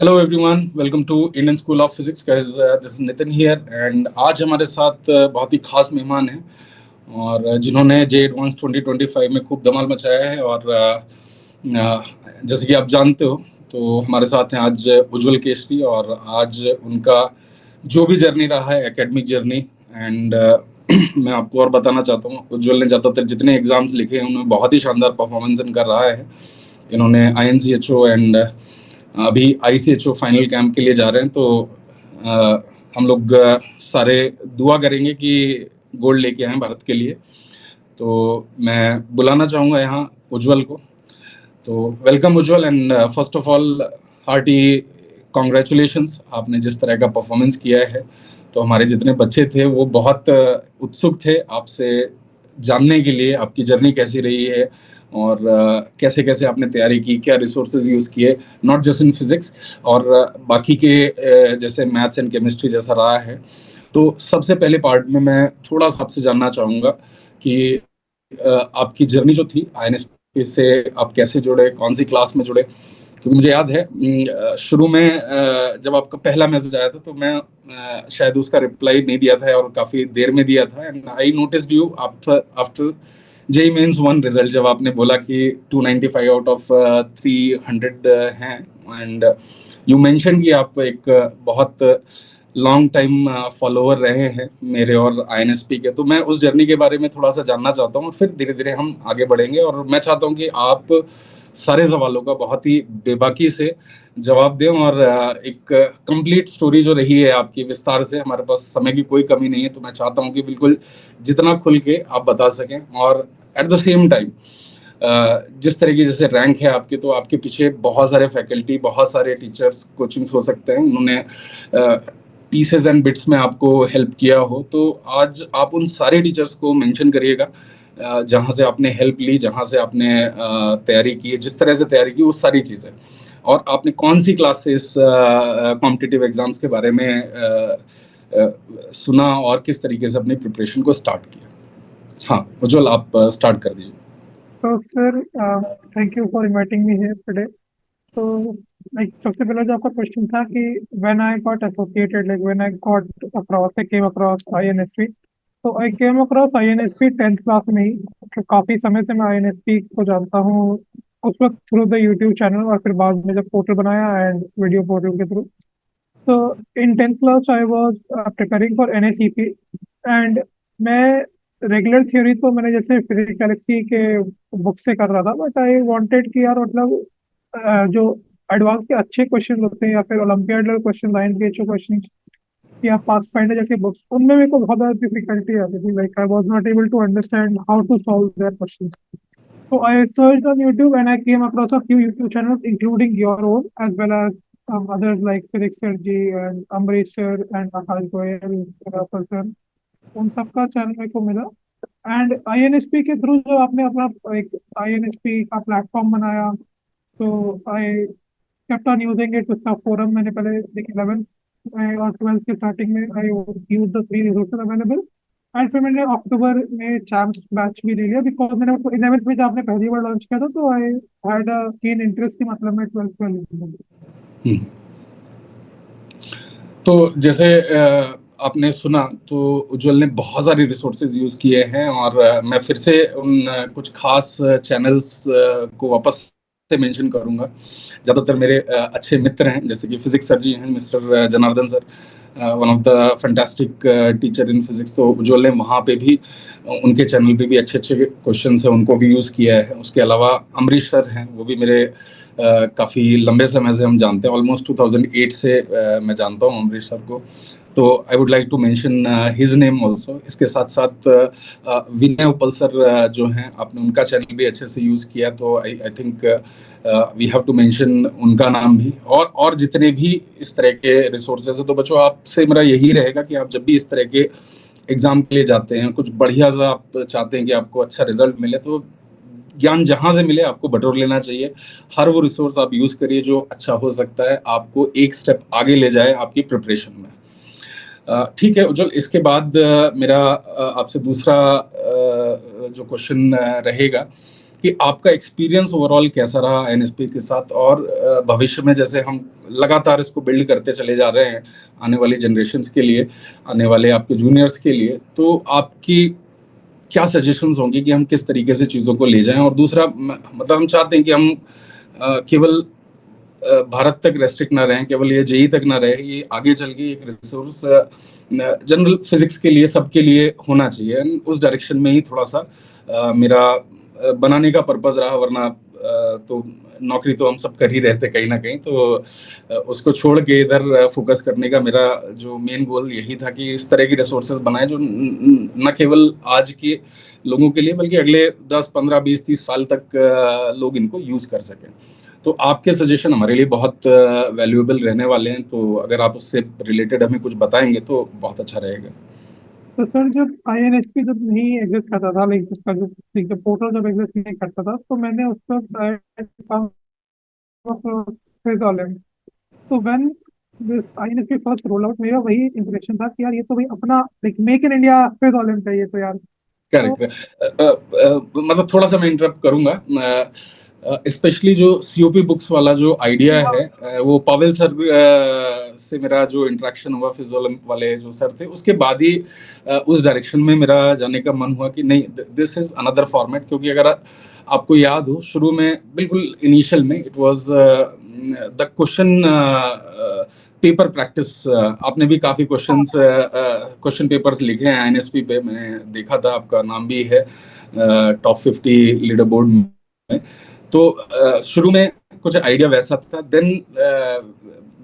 Hello everyone, welcome to Indian School of Physics guys. This is Nitin here and आज हमारे साथ बहुत ही खास मेहमान हैं और जिन्होंने जे एडवांस 2025 में खूब धमाल मचाया है। और जैसे कि आप जानते हो, तो हमारे साथ हैं आज उज्जवल केसरी। और आज उनका जो भी जर्नी रहा है, एकेडमिक जर्नी, एंड मैं आपको और बताना चाहता हूँ, उज्जवल ने ज़्यादातर जितने एग्जाम्स लिखे हैं उनमें बहुत ही शानदार परफॉर्मेंस इनका रहा है। इन्होंने INCHO एंड अभी ICHO फाइनल कैंप के लिए जा रहे हैं। तो अ, हम लोग सारे दुआ करेंगे कि गोल्ड लेके आए भारत के लिए। तो मैं बुलाना चाहूँगा यहाँ उज्जवल को। तो welcome Ujjwal, and first of all hearty congratulations, आपने जिस तरह का परफॉर्मेंस किया है। तो हमारे जितने बच्चे थे वो बहुत उत्सुक थे आपसे जानने के लिए आपकी जर्नी कैसी रही है और कैसे कैसे आपने तैयारी की, क्या रिसोर्सेज यूज़ किए, नॉट जस्ट इन फिजिक्स और बाकी के जैसे मैथ्स एंड केमिस्ट्री जैसा रहा है। तो सबसे पहले पार्ट में मैं थोड़ा सा आपसे जानना चाहूँगा कि आपकी जर्नी जो थी INSP से आप कैसे जुड़े, कौन सी क्लास में जुड़े। क्योंकि मुझे याद है शुरू में जब आपका पहला मैसेज आया था तो मैं शायद उसका रिप्लाई नहीं दिया था और काफी देर में दिया था। And I noticed you after after JEE Mains one result, जब आपने बोला कि 295 आउट ऑफ 300 हैं। एंड यू मेंशन कि आप एक बहुत लॉन्ग टाइम फॉलोअर रहे हैं मेरे और INSP के। तो मैं उस जर्नी के बारे में थोड़ा सा जानना चाहता हूँ और फिर धीरे धीरे हम आगे बढ़ेंगे। और मैं चाहता हूँ कि आप सारे सवालों का बहुत ही बेबाकी से जवाब दें और एक कंप्लीट स्टोरी जो रही है आपकी विस्तार से। हमारे पास समय की कोई कमी नहीं है, तो मैं चाहता हूँ कि बिल्कुल जितना खुल के आप बता सकें। और एट द सेम टाइम जिस तरह की जैसे रैंक है आपकी, तो आपके पीछे बहुत सारे फैकल्टी, बहुत सारे टीचर्स, कोचिंग्स हो सकते हैं, उन्होंने पीसेस एंड बिट्स में आपको हेल्प किया हो। तो आज आप उन सारे टीचर्स को मेंशन करिएगा जहाँ से आपने हेल्प ली, जहाँ से आपने तैयारी की, जिस तरह से तैयारी की, वो सारी चीज़ें। और आपने कौन सी क्लास से इस कॉम्पिटिटिव एग्जाम्स के बारे में सुना और किस तरीके से अपनी प्रिपरेशन को स्टार्ट किया। हाँ उज्जवल, आप स्टार्ट कर दीजिए। तो sir, thank you for inviting me here today. तो लाइक सबसे पहला जो आपका क्वेश्चन था कि when I got associated, like when I got across, I came across INSP। तो I came across INSP 10th class में ही। तो काफ़ी समय से मैं INSP को जानता हूँ उस वक्त थ्रू द यूट्यूब चैनल, और फिर बाद में जब पोर्टल बनाया एंड वीडियो पोर्टल के थ्रू। तो इन 10th class I was preparing for NACP। And मैं रेगुलर थ्योरी तो मैंने जैसे फिजिक्स गैलेक्सी के बुक से कर रहा था, बट आई वांटेड कि यार मतलब जो एडवांस के अच्छे क्वेश्चन होते हैं या फिर olympiad level question, INPHO question या पास फाइंडर जैसे बुक्स, उनमें मेरे को बहुत ज़्यादा डिफिकल्टी आती थी। Like I was not able to understand how to solve their question. So I searched on YouTube and I came across a few YouTube channels, including your own, as well as others like Felix Sergi and Amrish sir and Akash Goyal person. उन सबका channel मेरे को मिला। And INSP के through जो आपने अपना एक INSP का प्लेटफॉर्म बनाया, तो I kept on using it। उसका फोरम मैंने पहले देख 11th और 12th के स्टार्टिंग में I use the free resources available. And फिर मैंने अक्टूबर में चैम्प्स बैच भी ले लिया, बिकॉज मैंने उसको 11th में जब आपने पहली बार लॉन्च किया था, तो I had a keen interest कि मतलब मैं 12th में लूंगा। हम्म। तो जैसे आपने सुना, तो उज्जवल ने बहुत सारे रिसोर्सेज यूज किए हैं और मैं फिर से उन कुछ खास चैनल्स को वापस से मेंशन करूंगा। ज़्यादातर मेरे अच्छे मित्र हैं, जैसे कि फिजिक्स सर जी हैं, mister Janardan sir, one of the fantastic teacher in physics. तो उज्जवल ने वहाँ पे भी उनके चैनल पे भी अच्छे अच्छे क्वेश्चंस हैं, उनको भी यूज़ किया है। उसके अलावा अमरीश सर हैं, वो भी मेरे काफ़ी लंबे समय से हम जानते हैं, ऑलमोस्ट 2008 से मैं जानता हूँ अमरीश सर को। तो I would like to mention his name also. इसके साथ साथ विनय उपल सर जो हैं, आपने उनका चैनल भी अच्छे से यूज़ किया, तो I I think we have to mention उनका नाम भी। और जितने भी इस तरह के रिसोर्सेज है। तो बच्चों, आपसे मेरा यही रहेगा कि आप जब भी इस तरह के एग्जाम के लिए जाते हैं, कुछ बढ़िया सा आप चाहते हैं कि आपको अच्छा रिजल्ट मिले, तो ज्ञान जहां से मिले आपको बटोर लेना चाहिए। हर वो रिसोर्स आप यूज करिए जो अच्छा हो सकता है, आपको एक स्टेप आगे ले जाए आपकी प्रिपरेशन में। ठीक है उज्जवल, इसके बाद मेरा आपसे दूसरा जो क्वेश्चन रहेगा कि आपका एक्सपीरियंस ओवरऑल कैसा रहा एनएसपी के साथ, और भविष्य में जैसे हम लगातार इसको बिल्ड करते चले जा रहे हैं आने वाली जनरेशन्स के लिए, आने वाले आपके जूनियर्स के लिए, तो आपकी क्या सजेशंस होंगी कि हम किस तरीके से चीज़ों को ले जाएं? और दूसरा मतलब हम चाहते हैं कि हम केवल भारत तक रेस्ट्रिक्ट ना रहें, केवल ये जेई तक ना रहे, ये आगे चल के एक रिसोर्स जनरल फिजिक्स के लिए, सबके लिए होना चाहिए। उस डायरेक्शन में ही थोड़ा सा मेरा बनाने का पर्पज रहा, वरना तो नौकरी तो हम सब कर ही रहते कहीं ना कहीं, तो उसको छोड़ के इधर फोकस करने का मेरा जो मेन गोल यही था कि इस तरह की रिसोर्सेज बनाए जो न केवल आज के लोगों के लिए बल्कि अगले 10, 15, 20, 30 साल तक लोग इनको यूज कर सकें। तो आपके सजेशन हमारे लिए बहुत वैल्यूएबल रहने वाले हैं, तो अगर आप उससे रिलेटेड हमें कुछ बताएंगे तो बहुत अच्छा रहेगा। तो सर जब आईएनएसपी जब नहीं एग्जिस्ट करता था, लाइक उसका जो पोर्टल जब एग्जिस्ट नहीं करता था, तो मैंने उस पर तो when this INSP first roll out, मेरा वही इंप्रेशन था कि यार ये तो भाई अपना लाइक मेक इन इंडिया फिज ओलंप है ये तो यार। तो करेक्ट। मतलब थोड़ा सा मैं इंटरप्ट करूंगा, स्पेशली जो सीओपी बुक्स वाला जो आइडिया है, वो पावेल सर से मेरा जो इंटरेक्शन हुआ, फिजोलम वाले जो सर थे, उसके बाद ही उस डायरेक्शन में मेरा जाने का मन हुआ कि नहीं, दिस इज अनदर फॉर्मेट। क्योंकि अगर आपको याद हो, शुरू में बिल्कुल इनिशियल में it was the question paper practice. आपने भी काफी क्वेश्चन पेपर्स लिखे हैं आईएनएसपी पे, मैंने देखा था, आपका नाम भी है टॉप 50 लीडर बोर्ड में। तो शुरू में कुछ आइडिया वैसा था, देन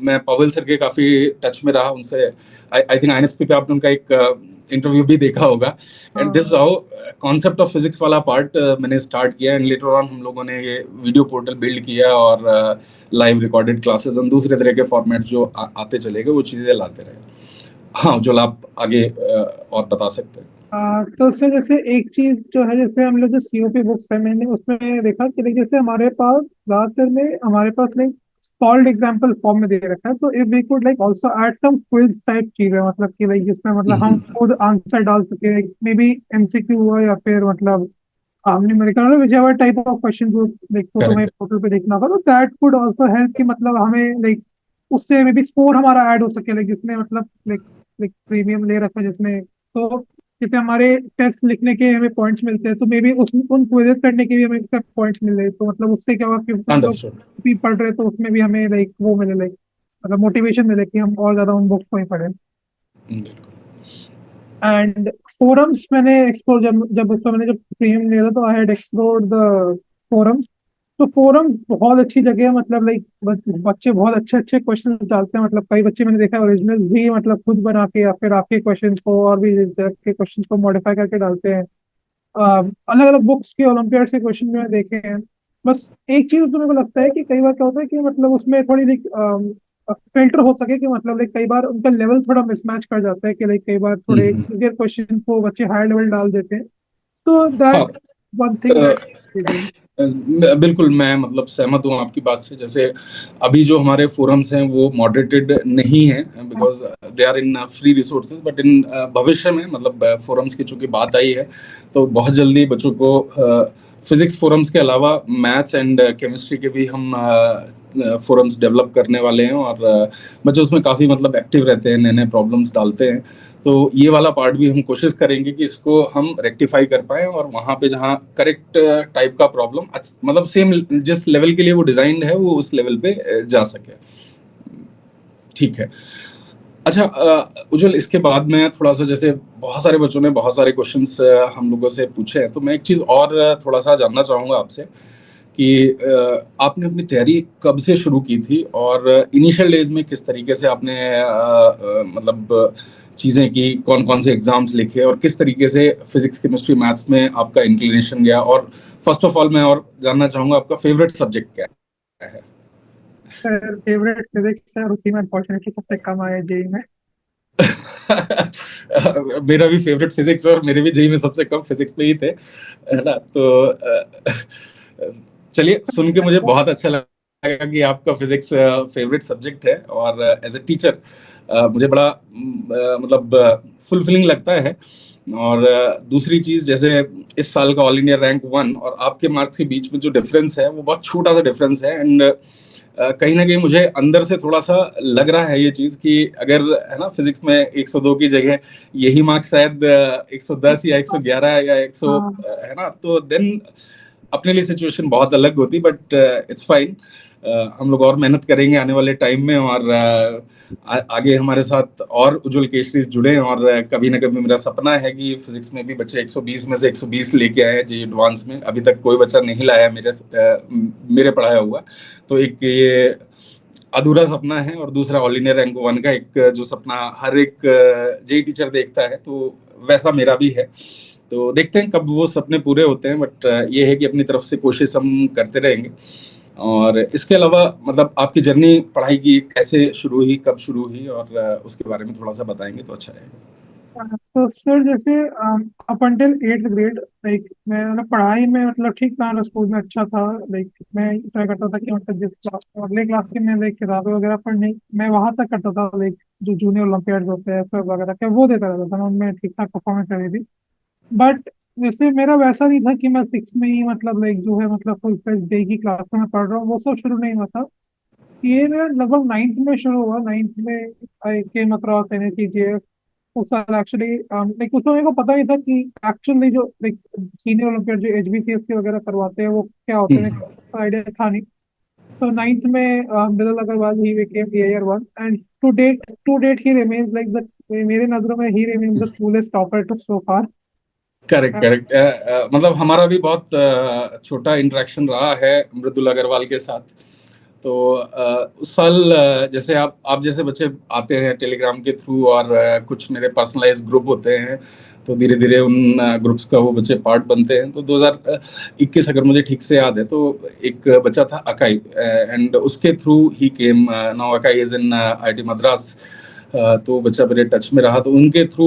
मैं पवेल सर के काफी टच में रहा उनसे। आई थिंक आईएनएसपी पे आपने उनका एक इंटरव्यू भी देखा होगा, and this how concept of physics वाला पार्ट मैंने स्टार्ट किया, एंड लेटर ऑन हम लोगों ने ये वीडियो पोर्टल बिल्ड किया और लाइव रिकॉर्डेड क्लासेस और दूसरे तरह के फॉर्मेट जो आते चले गए, वो चीजें लाते रहे। हाँ, जो आप आगे और बता सकते हैं। तो उससे जैसे एक चीज जो है, जैसे हम लोग जो सीओपी बुक्स है, मैंने उसमें देखा कि like जैसे हमारे पास ज्यादातर में हमारे पास लाइक सॉल्व एग्जांपल फॉर्म में दे रखा है, तो if we could like also add some quiz type चीज है, मतलब कि लाइक जिसमें मतलब हम खुद आंसर डाल सके, मे बी एमसीक्यू हुआ या फिर मतलब numerical, whichever type of question जो लाइक तो तुम्हें करेक्ट। पोर्टल पे देखना होगा, तो दैट कुड आल्सो हेल्प कि मतलब हमें लाइक उससे मे बी स्कोर हमारा ऐड हो सके, लाइक जिसने मतलब लाइक लाइक प्रीमियम ले रखा है जिसने, तो जैसे हमारे टेस्ट लिखने के हमें पॉइंट्स मिलते हैं, तो मे बी उस उन क्विजेस करने के भी हमें उसका पॉइंट्स मिल रहे, तो मतलब उससे क्या होगा कि हम लोग अंडरस्टूड। भी पढ़ रहे हैं, तो उसमें भी हमें लाइक वो मिले, लाइक मतलब मोटिवेशन मिले कि हम और ज्यादा उन बुक्स को ही पढ़ें। एंड फोरम्स मैंने एक्सप्लोर, जब जब उसका मैंने जब प्रीमियम लिया था, तो I had explored the forums. तो फोरम बहुत अच्छी जगह है, मतलब लाइक बच्चे बहुत अच्छे अच्छे क्वेश्चन डालते हैं, मतलब कई बच्चे मैंने देखा है ओरिजिनल भी मतलब खुद बना के या फिर आपके क्वेश्चन को और भी तरह के क्वेश्चन को मॉडिफाई करके डालते हैं। अलग अलग बुक्स के ओलंपियाड के क्वेश्चन मैंने देखे हैं। बस एक चीज उसमें मेरे को लगता है कि कई बार क्या होता है कि मतलब उसमें थोड़ी लाइक फिल्टर हो सके, कि मतलब लाइक कई बार उनका लेवल थोड़ा मिसमैच कर जाता है, कि लाइक कई बार थोड़े इजियर क्वेश्चन को बच्चे हायर लेवल डाल देते हैं, तो हाँ, दैट वन थिंग दैट। बिल्कुल मैं मतलब सहमत हूँ आपकी बात से। जैसे अभी जो हमारे फोरम्स हैं वो मॉडरेटेड नहीं है, because they are in free resources, but in भविष्य में मतलब फोरम्स की चूंकि बात आई है, तो बहुत जल्दी बच्चों को फिजिक्स फोरम्स के अलावा मैथ्स एंड केमिस्ट्री के भी हम फोरम्स डेवलप करने वाले हैं, और बच्चे उसमें काफ़ी मतलब एक्टिव रहते हैं, नए नए प्रॉब्लम्स डालते हैं। तो ये वाला पार्ट भी हम कोशिश करेंगे कि इसको हम रेक्टिफाई कर पाए, और वहाँ पे जहाँ करेक्ट टाइप का प्रॉब्लम मतलब सेम जिस लेवल के लिए वो डिजाइंड है वो उस लेवल पे जा सके। ठीक है। अच्छा उज्जवल, इसके बाद में थोड़ा सा, जैसे बहुत सारे बच्चों ने बहुत सारे क्वेश्चंस हम लोगों से पूछे हैं, तो मैं एक चीज़ और थोड़ा सा जानना चाहूँगा आपसे कि आपने अपनी तैयारी कब से शुरू की थी, और इनिशियल डेज में किस तरीके से आपने मतलब चीज़ें की, कौन कौन से एग्जाम्स लिखे, और किस तरीके से फिजिक्स केमिस्ट्री मैथ्स में आपका इंक्लिनेशन गया, और फर्स्ट ऑफ ऑल मैं और जानना चाहूँगा आपका फेवरेट सब्जेक्ट क्या है। फेवरेट फिजिक्स है, और उसी में अनफॉर्चुनेटली सबसे कम आया जेई में। मेरा भी फेवरेट फिजिक्स, और मेरे भी जेई में सबसे कम फिजिक्स में ही थे, है ना। तो चलिए, सुन के मुझे बहुत अच्छा लगा कि आपका फिजिक्स फेवरेट सब्जेक्ट है, और एज ए टीचर मुझे बड़ा मतलब फुलफिलिंग लगता है और दूसरी चीज, जैसे इस साल का ऑल इंडिया रैंक 1 और आपके मार्क्स के बीच में जो डिफरेंस है वो बहुत छोटा सा डिफरेंस है। एंड कहीं ना कहीं मुझे अंदर से थोड़ा सा लग रहा है ये चीज कि अगर है ना फिजिक्स में 102 की जगह यही मार्क्स शायद 110 या 111 या 100 हाँ है ना, तो देन अपने लिए सिचुएशन बहुत अलग होती। बट इट्स फाइन, हम लोग और मेहनत करेंगे आने वाले टाइम में, और आगे हमारे साथ और उज्जवल केशरी जुड़े। और कभी ना कभी मेरा सपना है कि फिजिक्स में भी बच्चे 120 में से 120 लेके आए जी एडवांस में। अभी तक कोई बच्चा नहीं लाया मेरे पढ़ाया हुआ। तो एक ये अधूरा सपना है, और दूसरा ऑल इंडिया रैंक 1 का एक जो सपना हर एक जेई टीचर देखता है, तो वैसा मेरा भी है। तो देखते हैं कब वो सपने पूरे होते हैं। बट ये है कि अपनी तरफ से कोशिश हम करते रहेंगे। और इसके अलावा मतलब आपकी जर्नी पढ़ाई की कैसे शुरू हुई, कब शुरू हुई, और उसके बारे में थोड़ा सा बताएंगे तो अच्छा रहेगा। तो सर जैसे up until 8th grade, like मैं मतलब पढ़ाई में मतलब ठीक था, स्कूल में अच्छा था। लाइक मैं ट्राई करता था कि मतलब जिस क्लास अगले क्लास के मैं लाइक किताबें वगैरह पढ़नी, मैं वहां तक करता था। लाइक जो जूनियर ओलंपियाड होते हैं सब वगैरह के वो देता रहता था मैं, उनमें ठीक ठाक परफॉर्मेंस रही थी। बट जैसे मेरा वैसा नहीं था कि मैं 6 में ही मतलब लाइक जो है मतलब फुल फ्लेज डे की क्लास में पढ़ रहा हूँ, वो सब शुरू नहीं हुआ था। ये मेरा लगभग 9th में शुरू हुआ। 9th में आई केम अक्रॉस एनएचजीएफ। उस साल एक्चुअली लाइक उस समय मेरे को पता नहीं था कि एक्चुअली जो लाइक सीनियर ओलंपियाड जो एचबीसीएससी वगैरह करवाते हैं वो क्या होते हैं, मेरे को आइडिया था नहीं। तो 9th में बिरल अग्रवाल ही became year 1 and to date ही रिमेन्स लाइक द, मेरे नजरों में ही remains the coolest topper too so far. Correct correct, मतलब हमारा भी बहुत छोटा इंटरेक्शन रहा है मृदुल अग्रवाल के साथ। तो उस साल जैसे आप जैसे बच्चे आते हैं टेलीग्राम के थ्रू, और कुछ मेरे पर्सनलाइज ग्रुप होते हैं, तो धीरे धीरे उन ग्रुप्स का वो बच्चे पार्ट बनते हैं। तो 2021 अगर मुझे ठीक से याद है, तो एक बच्चा था अकाई, एंड उसके through he came. Now acai is in IIT Madras. तो बच्चा मेरे टच में रहा, तो उनके थ्रू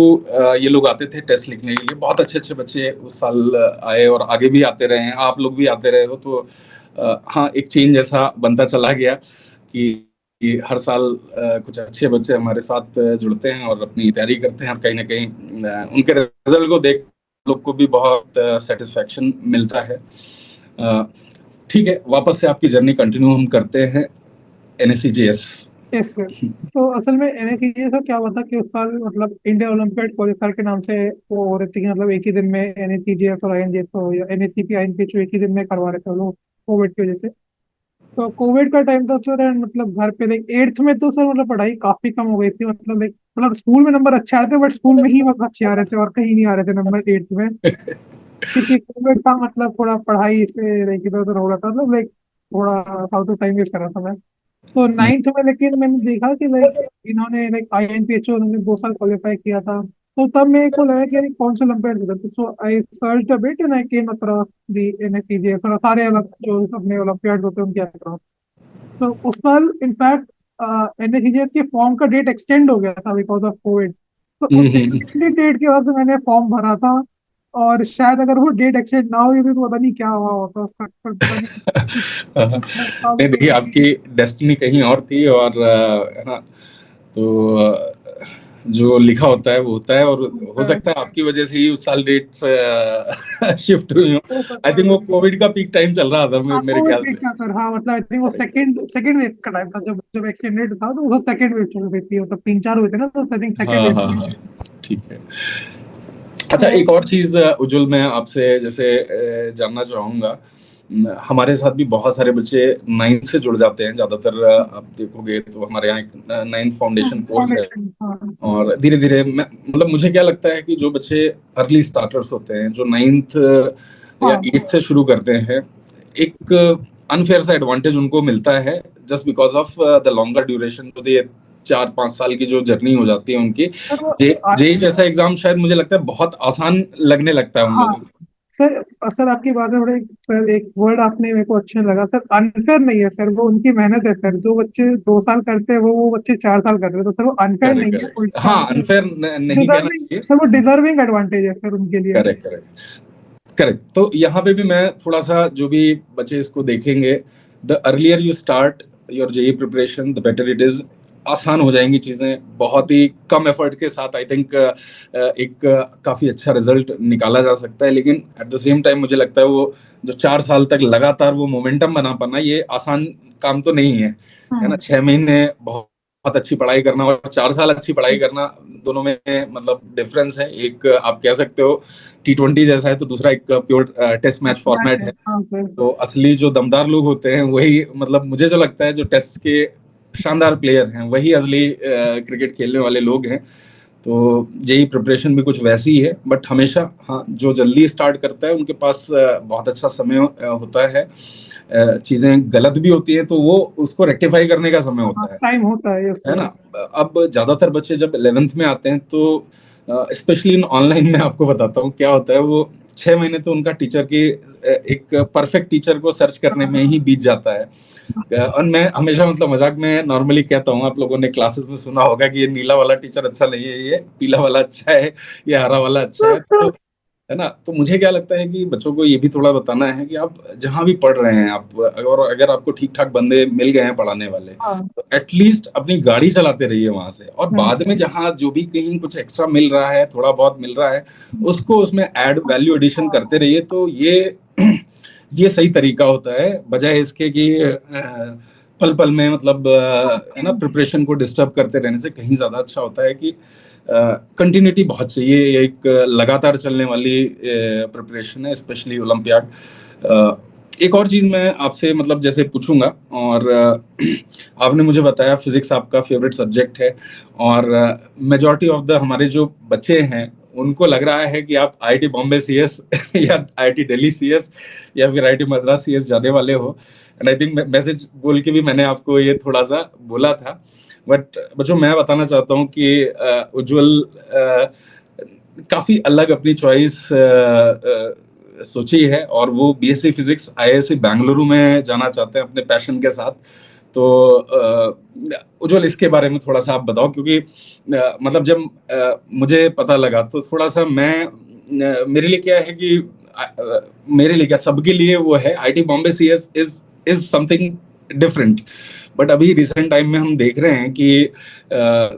ये लोग आते थे टेस्ट लिखने के लिए। बहुत अच्छे अच्छे बच्चे उस साल आए, और आगे भी आते रहे हैं, आप लोग भी आते रहे हो। तो हाँ, एक चेंज ऐसा बनता चला गया कि हर साल कुछ अच्छे बच्चे हमारे साथ जुड़ते हैं और अपनी तैयारी करते हैं। और कहीं ना कहीं उनके रिजल्ट को देख लोग को भी बहुत सेटिस्फेक्शन मिलता है। ठीक है, वापस से आपकी जर्नी कंटिन्यू हम करते हैं। एनएससीजीएस। Yes sir. तो असल में एनएचजीएस का क्या हुआ था कि उस साल मतलब इंडिया ओलंपियाड क्वालिफायर के नाम से वो हो रहे थे कि मतलब एक ही दिन में एनएचजीएस और आईएनजीएस को या एनएचपी आईएनपीएच एक ही दिन में करवा रहे थे लोग कोविड की वजह से। तो कोविड का टाइम था सर, एंड मतलब घर पे लाइक 8th में तो सर मतलब पढ़ाई काफी कम हो गई थी। मतलब लाइक मतलब स्कूल में नंबर अच्छे आ रहे थे, बट स्कूल में ही मतलब अच्छे आ रहे थे और कहीं नहीं आ रहे थे नंबर 8th में, क्योंकि कोविड था। मतलब थोड़ा पढ़ाई से लाइक इधर उधर हो रहा था, मतलब लाइक थोड़ा फालतू टाइम वेस्ट कर रहा था मैं। तो 9th में लेकिन मैंने देखा कि लाइक इन्होंने लाइक आईएनपीएच उन्होंने 2 साल क्वालिफाई किया था। तो तब मेरे को लगा कि यार कौन सा ओलंपियाड होगा, तो so I search a bit and I came across the NSCJ, थोड़ा सारे अलग जो अपने ओलंपियाड होते हैं उनके अक्रॉस। तो उस साल इनफैक्ट एनएससीजे के फॉर्म का डेट एक्सटेंड हो गया था बिकॉज ऑफ कोविड। तो उस एक्सटेंडेड डेट के बाद से मैंने फॉर्म भरा था, और शायद अगर वो डेट एक्सटेंड ना हुई थी तो पता नहीं क्या हुआ होता उसका, पर पता नहीं। नहीं, देखिए आपकी डेस्टिनी कहीं और थी, और है ना, तो जो लिखा होता है वो होता है। और हो सकता है आपकी वजह से ही उस साल डेट्स शिफ्ट हुई हो। हो आई सकता थिंक वो है। कोविड का पीक टाइम चल रहा था मेरे आपको वो ख्याल ठीक से। था सर, हाँ मतलब आई थिंक वो करेक्ट। सेकंड वेव का टाइम था, जब जब एक्सटेंडेड था तो वो सेकंड वेव चल रही थी, मतलब 3-4 हुए थे ना, तो आई थिंक सेकंड हाँ वेव हाँ थी। हाँ, ठीक है। अच्छा, तो एक और चीज उज्जवल, मैं आपसे जैसे जानना चाहूंगा। हमारे साथ भी बहुत सारे बच्चे 9th से जुड़ जाते हैं ज्यादातर। आप देखोगे तो हमारे यहाँ एक 9th फाउंडेशन कोर्स है। फाउंडेशन, हाँ और धीरे धीरे मतलब मुझे क्या लगता है कि जो बच्चे अर्ली स्टार्टर्स होते हैं, जो 9th या हाँ 8th से शुरू करते हैं, एक अनफेयर सा एडवांटेज उनको मिलता है, just because of the longer duration. तो ये 4-5 साल की जो जर्नी हो जाती है उनकी, सर वो जेई जैसा एग्जाम शायद मुझे लगता है बहुत आसान लगने लगता है उन हाँ लोगों को। सर। सर आपकी बात में बड़े सर एक वर्ड आपने मेरे को अच्छा लगा सर, अनफेयर नहीं है सर, वो उनकी मेहनत है सर। जो बच्चे 2 साल करते हैं वो बच्चे 4 साल कर रहे हैं, तो सर वो अनफेयर करेक्ट नहीं है, करेक्ट, उल्टा हाँ, अनफेयर नहीं कहना डिजर्विंग चाहिए। सर, वो डिजर्विंग एडवांटेज है सर उनके लिए। Correct correct correct. तो यहाँ पे भी मैं थोड़ा सा, जो भी बच्चे इसको देखेंगे, the earlier you start your JEE preparation the better it is. आसान हो जाएंगी चीजें, बहुत ही कम एफर्ट के साथ आई थिंक एक काफी अच्छा रिजल्ट निकाला जा सकता है। लेकिन एट द सेम टाइम मुझे लगता है वो जो 4 साल तक लगातार वो मोमेंटम बना पाना, ये आसान काम तो नहीं है ना। 6 महीने बहुत बहुत अच्छी पढ़ाई करना और 4 साल अच्छी पढ़ाई करना, दोनों में मतलब डिफरेंस है। एक आप कह सकते हो T20 जैसा है, तो दूसरा एक प्योर टेस्ट मैच फॉर्मेट है। तो असली जो दमदार लोग होते हैं वही, मतलब मुझे जो लगता है जो टेस्ट के शानदार प्लेयर हैं वही असली क्रिकेट खेलने वाले लोग हैं। तो यही प्रिपरेशन भी कुछ वैसी ही है, बट हमेशा हाँ, जो जल्दी स्टार्ट करता है उनके पास बहुत अच्छा समय होता है। चीजें गलत भी होती हैं तो वो उसको रेक्टिफाई करने का समय होता टाइम होता है ना। अब ज्यादातर बच्चे जब 11th में आते हैं तो स्पेशली इन ऑनलाइन में आपको बताता हूँ क्या होता है, वो 6 महीने तो उनका टीचर की एक परफेक्ट टीचर को सर्च करने में ही बीत जाता है। और मैं हमेशा मतलब मजाक में नॉर्मली कहता हूँ, आप लोगों ने क्लासेस में सुना होगा कि ये नीला वाला टीचर अच्छा नहीं है, ये पीला वाला अच्छा है, ये हरा वाला अच्छा है, तो है ना। तो मुझे क्या लगता है कि बच्चों को ये भी थोड़ा बताना है कि आप जहां भी पढ़ रहे हैं, आप अगर आपको ठीक ठाक बंदे मिल गए हैं पढ़ाने वाले, तो एटलीस्ट अपनी गाड़ी चलाते रहिए वहां से, और बाद में जहां जो भी कहीं कुछ एक्स्ट्रा मिल रहा है, थोड़ा बहुत मिल रहा है, उसको उसमें ऐड वैल्यू एडिशन करते रहिए। तो ये सही तरीका होता है, बजाय इसके कि पल पल में मतलब है ना, प्रिपरेशन को डिस्टर्ब करते रहने से कहीं ज्यादा अच्छा होता है कि कंटिन्यूटी बहुत चाहिए। एक लगातार चलने वाली प्रिपरेशन है, स्पेशली ओलंपियाड। एक और चीज मैं आपसे मतलब जैसे पूछूंगा, और आपने मुझे बताया फिजिक्स आपका फेवरेट सब्जेक्ट है, और मेजॉरिटी ऑफ द हमारे जो बच्चे हैं उनको लग रहा है कि आप IIT बॉम्बे CS या IIT दिल्ली CS या फिर IIT मद्रास CS जाने वाले हो। एंड आई थिंक मैसेज बोल के भी मैंने आपको ये थोड़ा सा बोला था, बट बच्चों मैं बताना चाहता हूँ कि उज्जवल काफी अलग अपनी चॉइस सोची है, और वो BSc फिजिक्स IISc बेंगलुरु में जाना चाहते हैं अपने पैशन के साथ। तो उज्जवल इसके बारे में थोड़ा सा आप बताओ, क्योंकि मतलब जब मुझे पता लगा तो थोड़ा सा मेरे लिए क्या है कि मेरे लिए क्या, सबके लिए वो है IIT Bombay CS is something different. But अभी रिसेंट टाइम में हम देख रहे हैं कि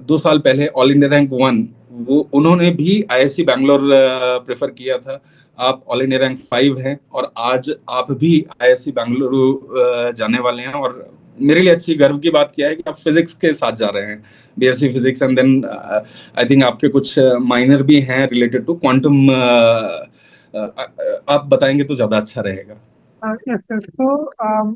2 साल पहले ऑल इंडिया रैंक 1 वो उन्होंने भी IISc बैंगलोर प्रेफर किया था। आप ऑल इंडिया रैंक 5 हैं, और आज आप भी IISc बेंगलुरु जाने वाले हैं। और मेरे लिए अच्छी गर्व की बात क्या है कि आप फिजिक्स के साथ जा रहे हैं, BSc physics, and then I think आपके कुछ माइनर भी हैं रिलेटेड टू क्वांटम। आप बताएंगे तो ज्यादा अच्छा रहेगा। Yes yes. तो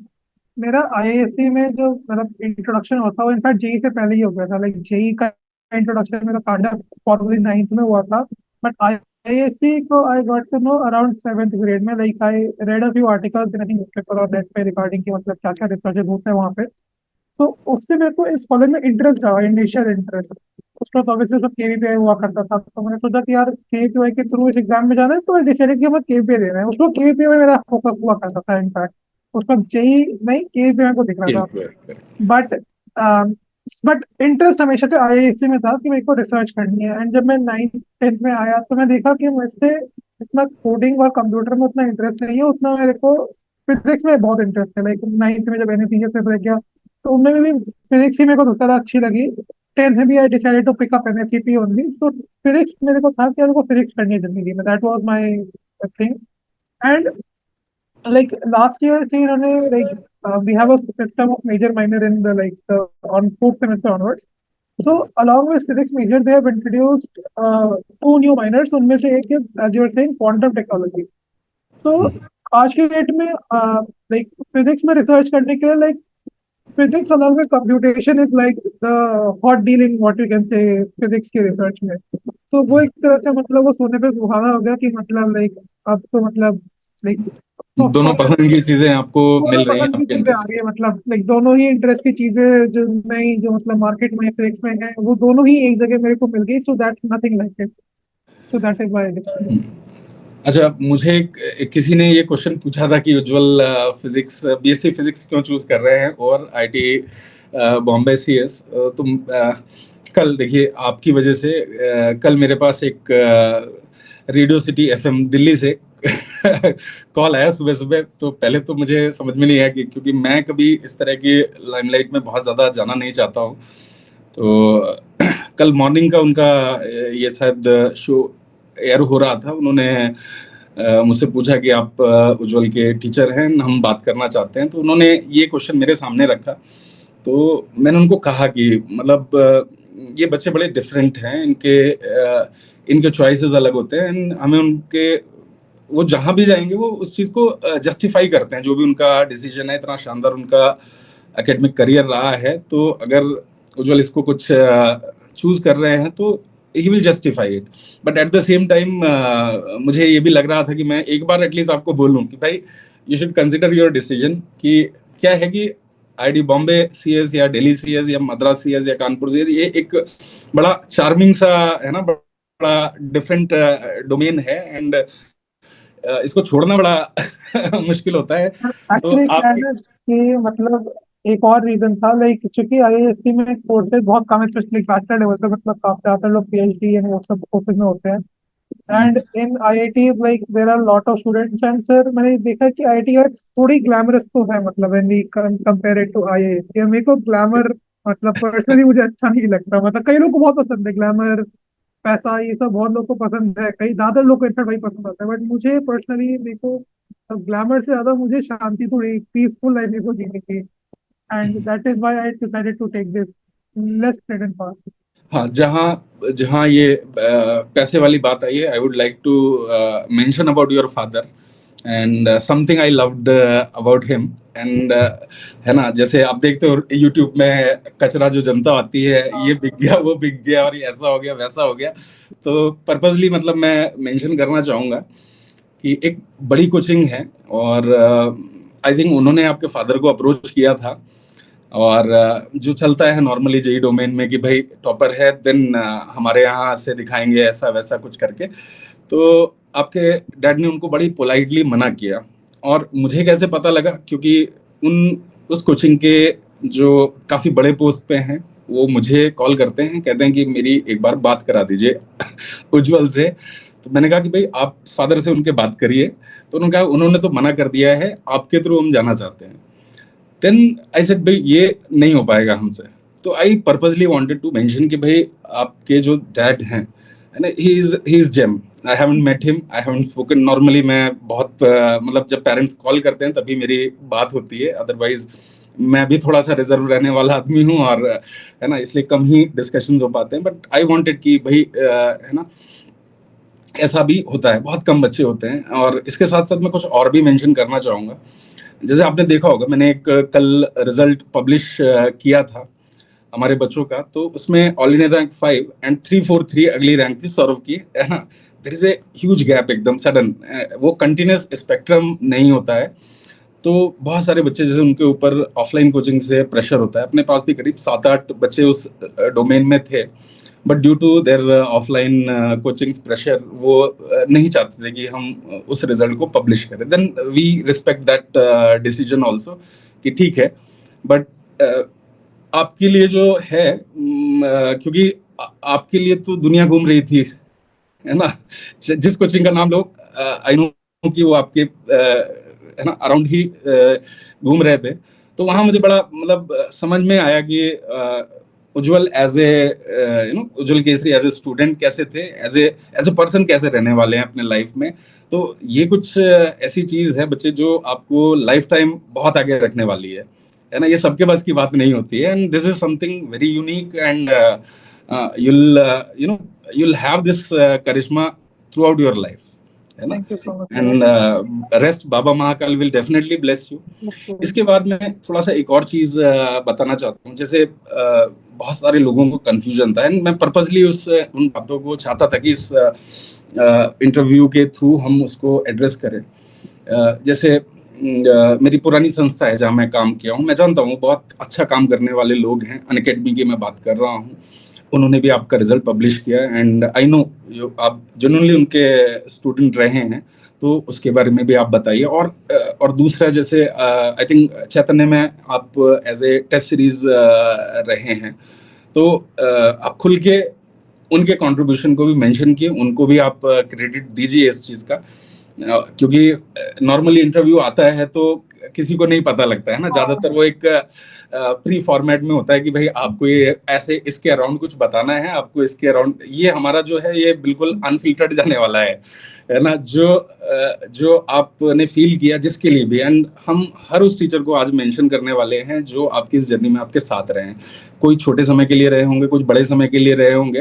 मेरा आईआईएससी में जो मतलब इंट्रोडक्शन होता है वो इनफैक्ट जेई से पहले ही हो गया था। लाइक जेई का इंट्रोडक्शन मेरा काइंड ऑफ फॉर्मली 9th में हुआ था, बट आईआईएससी को I got to know around 7th grade में। Like I read a few articles in I think newspaper और नेट पे रिगार्डिंग कि मतलब क्या क्या रिसर्चेस होते हैं वहाँ पे। तो उससे मेरे को इस कॉलेज में इंटरेस्ट रहा, इनिशियल इंटरेस्ट। उसका तो ऑब्वियसली सब केवीपीआई हुआ करता था, तो मैंने सोचा कि यार केवीपीआई के थ्रू इस एग्जाम में जाना है, तो डिसाइडेड कि मैं केवीपीआई देना है। उसको केवीपीआई में मेरा फोकस हुआ करता था इनफैक्ट। उस वक्त जेई नहीं, केवीपीआई को दिख रहा था। ठीक है। बट बट इंटरेस्ट हमेशा से आईआईएससी में था कि मेरे को रिसर्च करनी है। एंड जब मैं 9th 10th में आया तो मैं देखा कि मुझसे इतना कोडिंग और कंप्यूटर में उतना इंटरेस्ट नहीं है, उतना मेरे को फिजिक्स में बहुत इंटरेस्ट है। लाइक 9th में जब एनएससीएस में ब्रेक गया तो उनमें भी फिजिक्स ही मेरे को सबसे ज्यादा अच्छी लगी। 10th में भी I decided to pick up NSCP only. तो फिजिक्स मेरे को था कि मेरे को फिजिक्स करनी है जिंदगी में, that was my thing. And like last year see like we have a system of major minor in the on fourth semester onwards. So along with physics major they have introduced two new minors, उनमें से एक है as you were saying quantum technology. So आज के date में like physics में research करने के लिए like physics along with computation is like the hot deal in what you can say physics के रिसर्च में। तो वो एक तरह से मतलब वो सोने पे सुहागा हो गया कि मतलब लाइक अब तो मतलब लाइक दोनों पसंद की चीजें आपको दोनों मिल रही हैं पसंद की आपके चीजें आ इंटरेस्ट। रही है। मतलब लाइक दोनों ही इंटरेस्ट की चीजें जो नई जो मतलब मार्केट में फिजिक्स में है वो दोनों ही एक जगह मेरे को मिल गई। So that nothing like it. So that is why. अच्छा, मुझे किसी ने ये क्वेश्चन पूछा था कि उज्जवल फिजिक्स BSc फिजिक्स क्यों चूज कर रहे हैं और IIT बॉम्बे CS। तुम कल देखिए आपकी वजह से कल मेरे पास एक रेडियो सिटी FM दिल्ली से कॉल आया सुबह सुबह। तो पहले तो मुझे समझ में नहीं आया कि, क्योंकि मैं कभी इस तरह की लाइमलाइट में बहुत ज्यादा जाना नहीं चाहता हूँ, तो कल मॉर्निंग का उनका ये शायद शो एयर हो रहा था, उन्होंने मुझसे पूछा कि आप उज्जवल के टीचर हैं, हम बात करना चाहते हैं। तो उन्होंने ये क्वेश्चन मेरे सामने रखा, तो मैंने उनको कहा कि मतलब ये बच्चे बड़े डिफरेंट हैं, इनके चॉइसेस अलग होते हैं, एंड हमें उनके, वो जहाँ भी जाएंगे वो उस चीज़ को जस्टिफाई करते हैं, जो भी उनका डिसीजन है। इतना शानदार उनका एकेडमिक करियर रहा है, तो अगर उज्जवल इसको कुछ चूज कर रहे हैं तो he will justify it. But at the same time मुझे ये भी लग रहा था कि मैं एक बार एटलीस्ट आपको बोलूं कि भाई you should consider your decision, कि क्या है कि आईआईटी बॉम्बे सीएस या दिल्ली सीएस या मद्रास सीएस या कानपुर सीएस, ये एक बड़ा चार्मिंग सा है ना, बड़ा डिफरेंट डोमेन है, एंड इसको छोड़ना बड़ा मुश्किल होता है। तो एक्चुअली क्या आप है ना कि मतलब एक और रीजन था, लाइक चूंकि आईआईएससी में कोर्सेज बहुत कम है, स्पेशली बैचलर लेवल पे, मतलब काफी ज्यादा लोग पीएचडी एंड वो सब कोर्सेज में होते हैं। And in IIT like there are lot of students, and sir मैंने देखा कि आईआईटी थोड़ी ग्लैमरस तो है, मतलब when we compare it to IISc. मेरे को ग्लैमर मतलब पर्सनली मुझे अच्छा नहीं लगता, मतलब कई लोगों को बहुत पसंद है ग्लैमर, पैसा, ये सब बहुत लोग को पसंद है, कई ज्यादा लोग को इनफैक्ट वही पसंद आता है। बट मुझे पर्सनली, मेरे को ग्लैमर से ज्यादा मुझे शांति, थोड़ी पीसफुल लाइफ मेरे को जीनी थी। And that is why I decided to take this less student path. हाँ, जहाँ जहाँ ये पैसे वाली बात आई है, I would like to mention about your father and something I loved about him. And है ना, जैसे आप देखते हो यूट्यूब में कचरा जो जनता आती है, ये बिक गया, वो बिक गया, और ये ऐसा हो गया, वैसा हो गया। तो पर्पजली मतलब मैं मेंशन करना चाहूंगा कि एक बड़ी कोचिंग है, और आई थिंक उन्होंने आपके फादर को अप्रोच किया था, और जो चलता है नॉर्मली जेई डोमेन में कि भाई टॉपर है, देन हमारे यहाँ से दिखाएंगे, ऐसा वैसा कुछ करके। तो आपके डैड ने उनको बड़ी पोलाइटली मना किया। और मुझे कैसे पता लगा, क्योंकि उस कोचिंग के जो काफी बड़े पोस्ट पे हैं, वो मुझे कॉल करते हैं, कहते हैं कि मेरी एक बार बात करा दीजिए उज्जवल से। तो मैंने कहा कि भाई आप फादर से उनके बात करिए। तो उन्होंने कहा उन्होंने तो मना कर दिया है, आपके थ्रू हम जाना चाहते हैं। देन आई सेड भाई ये नहीं हो पाएगा हमसे। तो I purposely wanted to mention कि भाई आपके जो डैड हैं, है ना, he is gem. I haven't met him, I haven't spoken. Normally मैं बहुत मतलब जब पेरेंट्स कॉल करते हैं तभी मेरी बात होती है, अदरवाइज मैं भी थोड़ा सा रिजर्व रहने वाला आदमी हूँ, और है ना, इसलिए कम ही डिस्कशंस हो पाते हैं। बट आई वांटेड कि भाई है ना, ऐसा भी होता है, बहुत कम बच्चे होते हैं। और इसके साथ साथ मैं कुछ और भी मेंशन करना चाहूंगा। जैसे आपने देखा होगा, मैंने एक कल रिजल्ट पब्लिश किया था हमारे बच्चों का, तो उसमें ऑल इंडिया रैंक 5 एंड 343 अगली रैंक थी सौरभ की, है ना। There is a huge gap, एकदम सडन। वो कंटिन्यूस स्पेक्ट्रम नहीं होता है। तो बहुत सारे बच्चे, जैसे उनके ऊपर ऑफलाइन कोचिंग से प्रेशर होता है। अपने पास भी करीब 7-8 बच्चे उस डोमेन में थे, but due to their offline coaching pressure, वो नहीं चाहते थे कि हम उस रिजल्ट को पब्लिश करें। Then we respect that decision also, कि ठीक है। बट आपके लिए जो है, क्योंकि आपके लिए तो दुनिया घूम रही थी, है ना। जिस कोचिंग का नाम लो, आई नो कि वो आपके है ना अराउंड ही घूम रहे थे। तो वहां मुझे बड़ा मतलब समझ में आया कि Ujjwal as a Ujjwal Kesari as a student कैसे थे, एज ए पर्सन कैसे रहने वाले हैं अपने लाइफ में। तो ये कुछ ऐसी चीज है बच्चे, जो आपको लाइफ टाइम बहुत आगे रखने वाली है ना। ये सबके बस की बात नहीं होती है, and this is something very unique, and you'll you'll have this charisma throughout your life, है ना। Thank you so and much rest Baba Mahakal will definitely bless you. Sir. इसके बाद मैं थोड़ा सा एक और चीज बताना चाहता हूँ। जैसे बहुत सारे लोगों को कंफ्यूजन था, एंड मैं पर्पसली उन बातों को चाहता था कि इस इंटरव्यू के थ्रू हम उसको एड्रेस करें। जैसे मेरी पुरानी संस्था है जहाँ मैं काम किया हूँ, मैं जानता हूँ बहुत अच्छा काम करने वाले लोग हैं। अनअकैडमी की मैं बात कर रहा हूँ, उन्होंने भी आपका रिजल्ट पब्लिश किया, एंड आई नो आप जेन्युइनली उनके स्टूडेंट रहे हैं। तो उसके बारे में भी आप बताइए। और दूसरा, जैसे आई थिंक चैतन्य में आप एज ए टेस्ट सीरीज रहे हैं, तो आप खुल के उनके कंट्रीब्यूशन को भी मेंशन किए, उनको भी आप क्रेडिट दीजिए इस चीज का। क्योंकि नॉर्मली इंटरव्यू आता है तो किसी को नहीं पता लगता है ना, ज्यादातर वो एक प्री फॉर्मेट में होता है कि भाई आपको ये ऐसे इसके अराउंड कुछ बताना है, आपको इसके अराउंड, ये हमारा जो है ये बिल्कुल अनफिल्टर्ड जाने वाला है ना, जो आपने फील किया जिसके लिए भी, एंड हम हर उस टीचर को आज मेंशन करने वाले हैं जो आपकी इस जर्नी में आपके साथ रहे हैं। कोई छोटे समय के लिए रहे होंगे, कुछ बड़े समय के लिए रहे होंगे,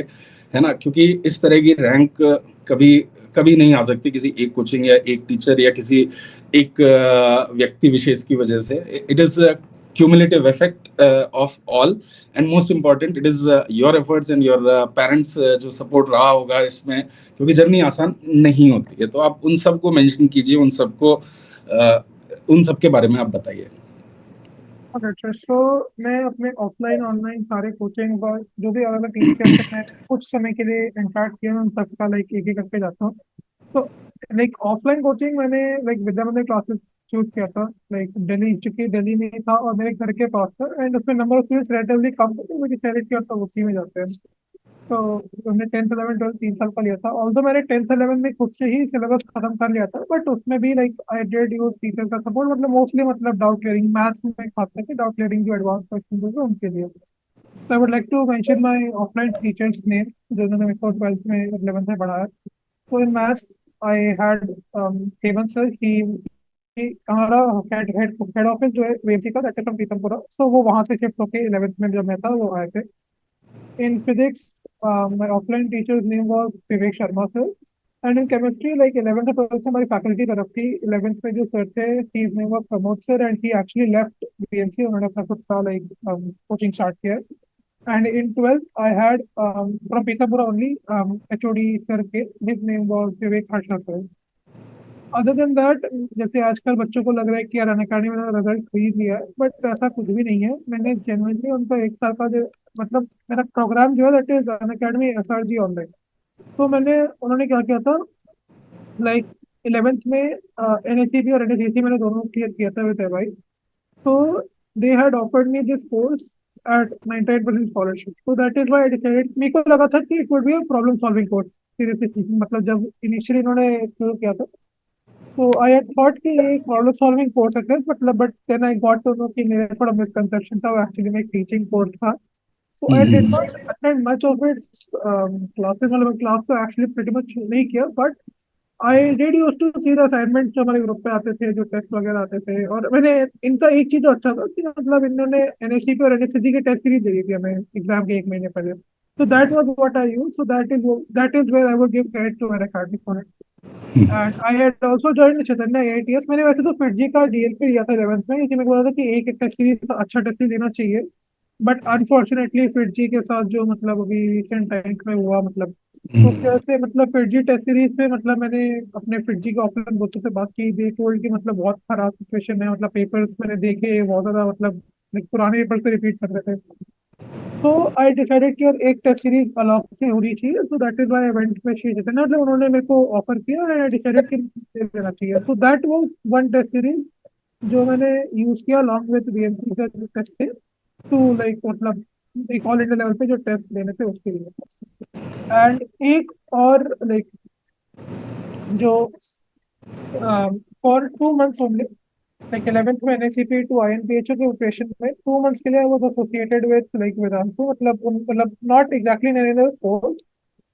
है ना, क्योंकि इस तरह की रैंक कभी कभी नहीं आ सकती किसी एक कोचिंग या एक टीचर या किसी एक व्यक्ति विशेष की वजह से। It is cumulative effect of all, and most important it is your efforts and your parents जो सपोर्ट रहा होगा इसमें, क्योंकि जर्नी आसान नहीं होती है। तो आप उन सबको मेंशन कीजिए, उन सब के बारे में आप बताइए। अच्छा, सो मैं अपने ऑफलाइन ऑनलाइन सारे कोचिंग और जो भी अलग अलग टीचर से मैं कुछ समय के लिए इंटरेक्ट किया, मैं उन सबका लाइक एक एक करके जाता हूँ। तो लाइक ऑफलाइन कोचिंग मैंने लाइक विद्यामंदिर क्लासेस चूज किया था, लाइक दिल्ली, चूंकि दिल्ली में ही था और मेरे घर के पास था, एंड उसमें नंबर ऑफ स्टूडेंट्स रिलेटिवली कम थे, तो मुझे सेलेक्ट किया था उसी में जाते हैं। तो हमने 10th 11th 12th 3 साल का लिया था, ऑल्दो मैंने 10th 11th में खुद से ही सिलेबस खत्म कर लिया था, बट उसमें भी like I did use teacher का सपोर्ट, मतलब मोस्टली मतलब डाउट क्लियरिंग, मैथ्स में खास करके डाउट क्लियरिंग जो एडवांस क्वेश्चन होते हैं उनके लिए। So I would like to mention my offline teacher's name, जिन्होंने मेरे को 12th में 11th में पढ़ाया। So in maths, I had Hemant sir. हमारा हेड ऑफिस जो है वेमसी का, दैट इज फ्रॉम पीतमपुरा, तो वो वहाँ से शिफ्ट होके 11th में जब मैं था वो आए थे। In physics my offline teachers name was Vivek Sharma sir. And in chemistry like 11th और 12th से हमारी फैकल्टी तरफ थी। 11th में जो सर थे, his name was Pramod sir, and he actually left BMC, उन्होंने अपना खुद का लाइक कोचिंग स्टार्ट किया। And in 12th, I had from Peterborough only HOD sir के, his name was Vivek Harsha sir. Other than that, जैसे आजकल बच्चों को लग रहा है कि यार अनअकैडमी में रिजल्ट खरीद लिया है, बट ऐसा कुछ भी नहीं है। मैंने जेनुइनली उनका 1 साल का जो मतलब मेरा प्रोग्राम जो है that is Unacademy SRG online. तो मैंने उन्होंने क्या किया था, लाइक 11th में एनएसीबी और एनएससीसी मैंने दोनों क्लियर किया था with एवाई। So they had offered me this course at 98% scholarship. So that is why I decided, मेरे को लगा था कि it would be a problem solving course, seriously speaking, मतलब जब initially इन्होंने शुरू किया था, तो I had thought कि ये एक problem solving course है मतलब, but then I got to know कि मेरे थोड़ा misconception था, वो actually में एक teaching course था। So I did not attend much of its classes, मतलब क्लास तो actually pretty much नहीं किया, but I did use to see the assignment जो हमारे ग्रुप पे आते थे, जो टेस्ट वगैरह आते थे। और मैंने इनका एक चीज जो अच्छा था कि मतलब इन्होंने एनएससीपी और एनएससीसी की टेस्ट सीरीज दे दी थी हमें एग्जाम के 1 महीने पहले। तो that was what I use, so that is where I would give credit to मेरे academy for it. And I had also joined Chaitanya IITs. मैंने वैसे तो फिटजी का डीएलपी लिया था 11th में, क्योंकि मेरे को लगा था कि एक टेस्ट सीरीज अच्छा टेस्ट सीरीज लेना चाहिए। बट अनफॉर्चुनेटली फिटजी के साथ जो मतलब अभी रिसेंट टाइम्स में हुआ, मतलब तो उसकी वजह से मतलब फिटजी टेस्ट सीरीज पे मतलब मैंने अपने फिटजी के ऑफलाइन दोस्तों से बात की, दे टोल्ड कि मतलब बहुत खराब सिचुएशन है, मतलब पेपर्स मैंने देखे बहुत ज्यादा, मतलब like पुराने पेपर से रिपीट कर रहे थे। तो आई डिसाइडेड कि यार एक टेस्ट सीरीज अलग से होनी चाहिए, तो that is why I went में श्री चैतन्य, मतलब उन्होंने मेरे को ऑफर किया और आई डिसाइडेड कि मुझे लेना चाहिए। So that was one test series जो मैंने यूज किया अलॉन्ग विद बीएमसी का जो टेस्ट थे, टू लाइक मतलब एक ऑल इंडिया लेवल पे जो टेस्ट लेने थे उसके लिए। एंड एक और लाइक जो for 2 months only, like 11th में एनएसीपी टू आईएनपीएचओ के प्रिपरेशन में 2 मंथ्स के लिए I was associated with like Vedantu, मतलब not exactly in any course,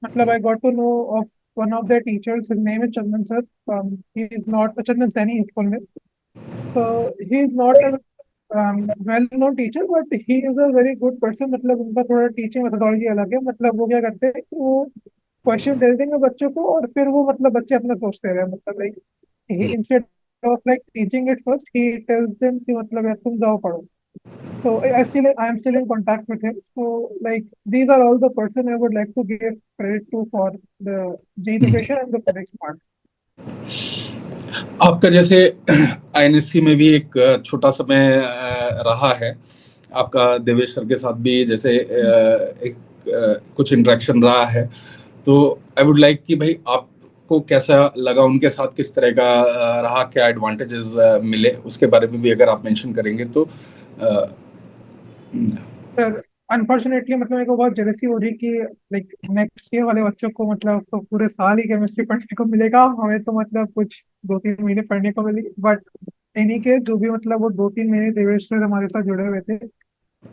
मतलब I got to know of one of their teachers. His name is Chandan sir. He is not Chandan Saini, his full name. So he is not a well-known teacher, but he is a very good person. मतलब उनका थोड़ा teaching methodology अलग है। मतलब वो क्या करते हैं कि वो क्वेश्चन दे देंगे बच्चों को और फिर वो मतलब बच्चे अपना सोचते रहे, मतलब like instead of like teaching it first, he tells them कि मतलब यार तुम जाओ पढ़ो। So I am still in contact with him. So like these are all the person I would like to give credit to for the J preparation and the physics part. आपका जैसे आईएनएससी में भी एक छोटा समय रहा है, आपका देवेश सर के साथ भी जैसे एक कुछ इंटरेक्शन रहा है, तो आई वुड लाइक कि भाई आपको कैसा लगा, उनके साथ किस तरह का रहा, क्या एडवांटेजेस मिले, उसके बारे में भी अगर आप मेंशन करेंगे तो सर अनफॉर्चुनेटली मतलब मेरे को बहुत जेलसी हो रही कि लाइक नेक्स्ट ईयर वाले बच्चों को मतलब तो पूरे साल ही केमिस्ट्री पढ़ने को मिलेगा, हमें तो मतलब कुछ 2-3 महीने पढ़ने को मिली। बट इन्हीं के जो भी मतलब वो 2-3 महीने देवेश सर हमारे साथ जुड़े हुए थे,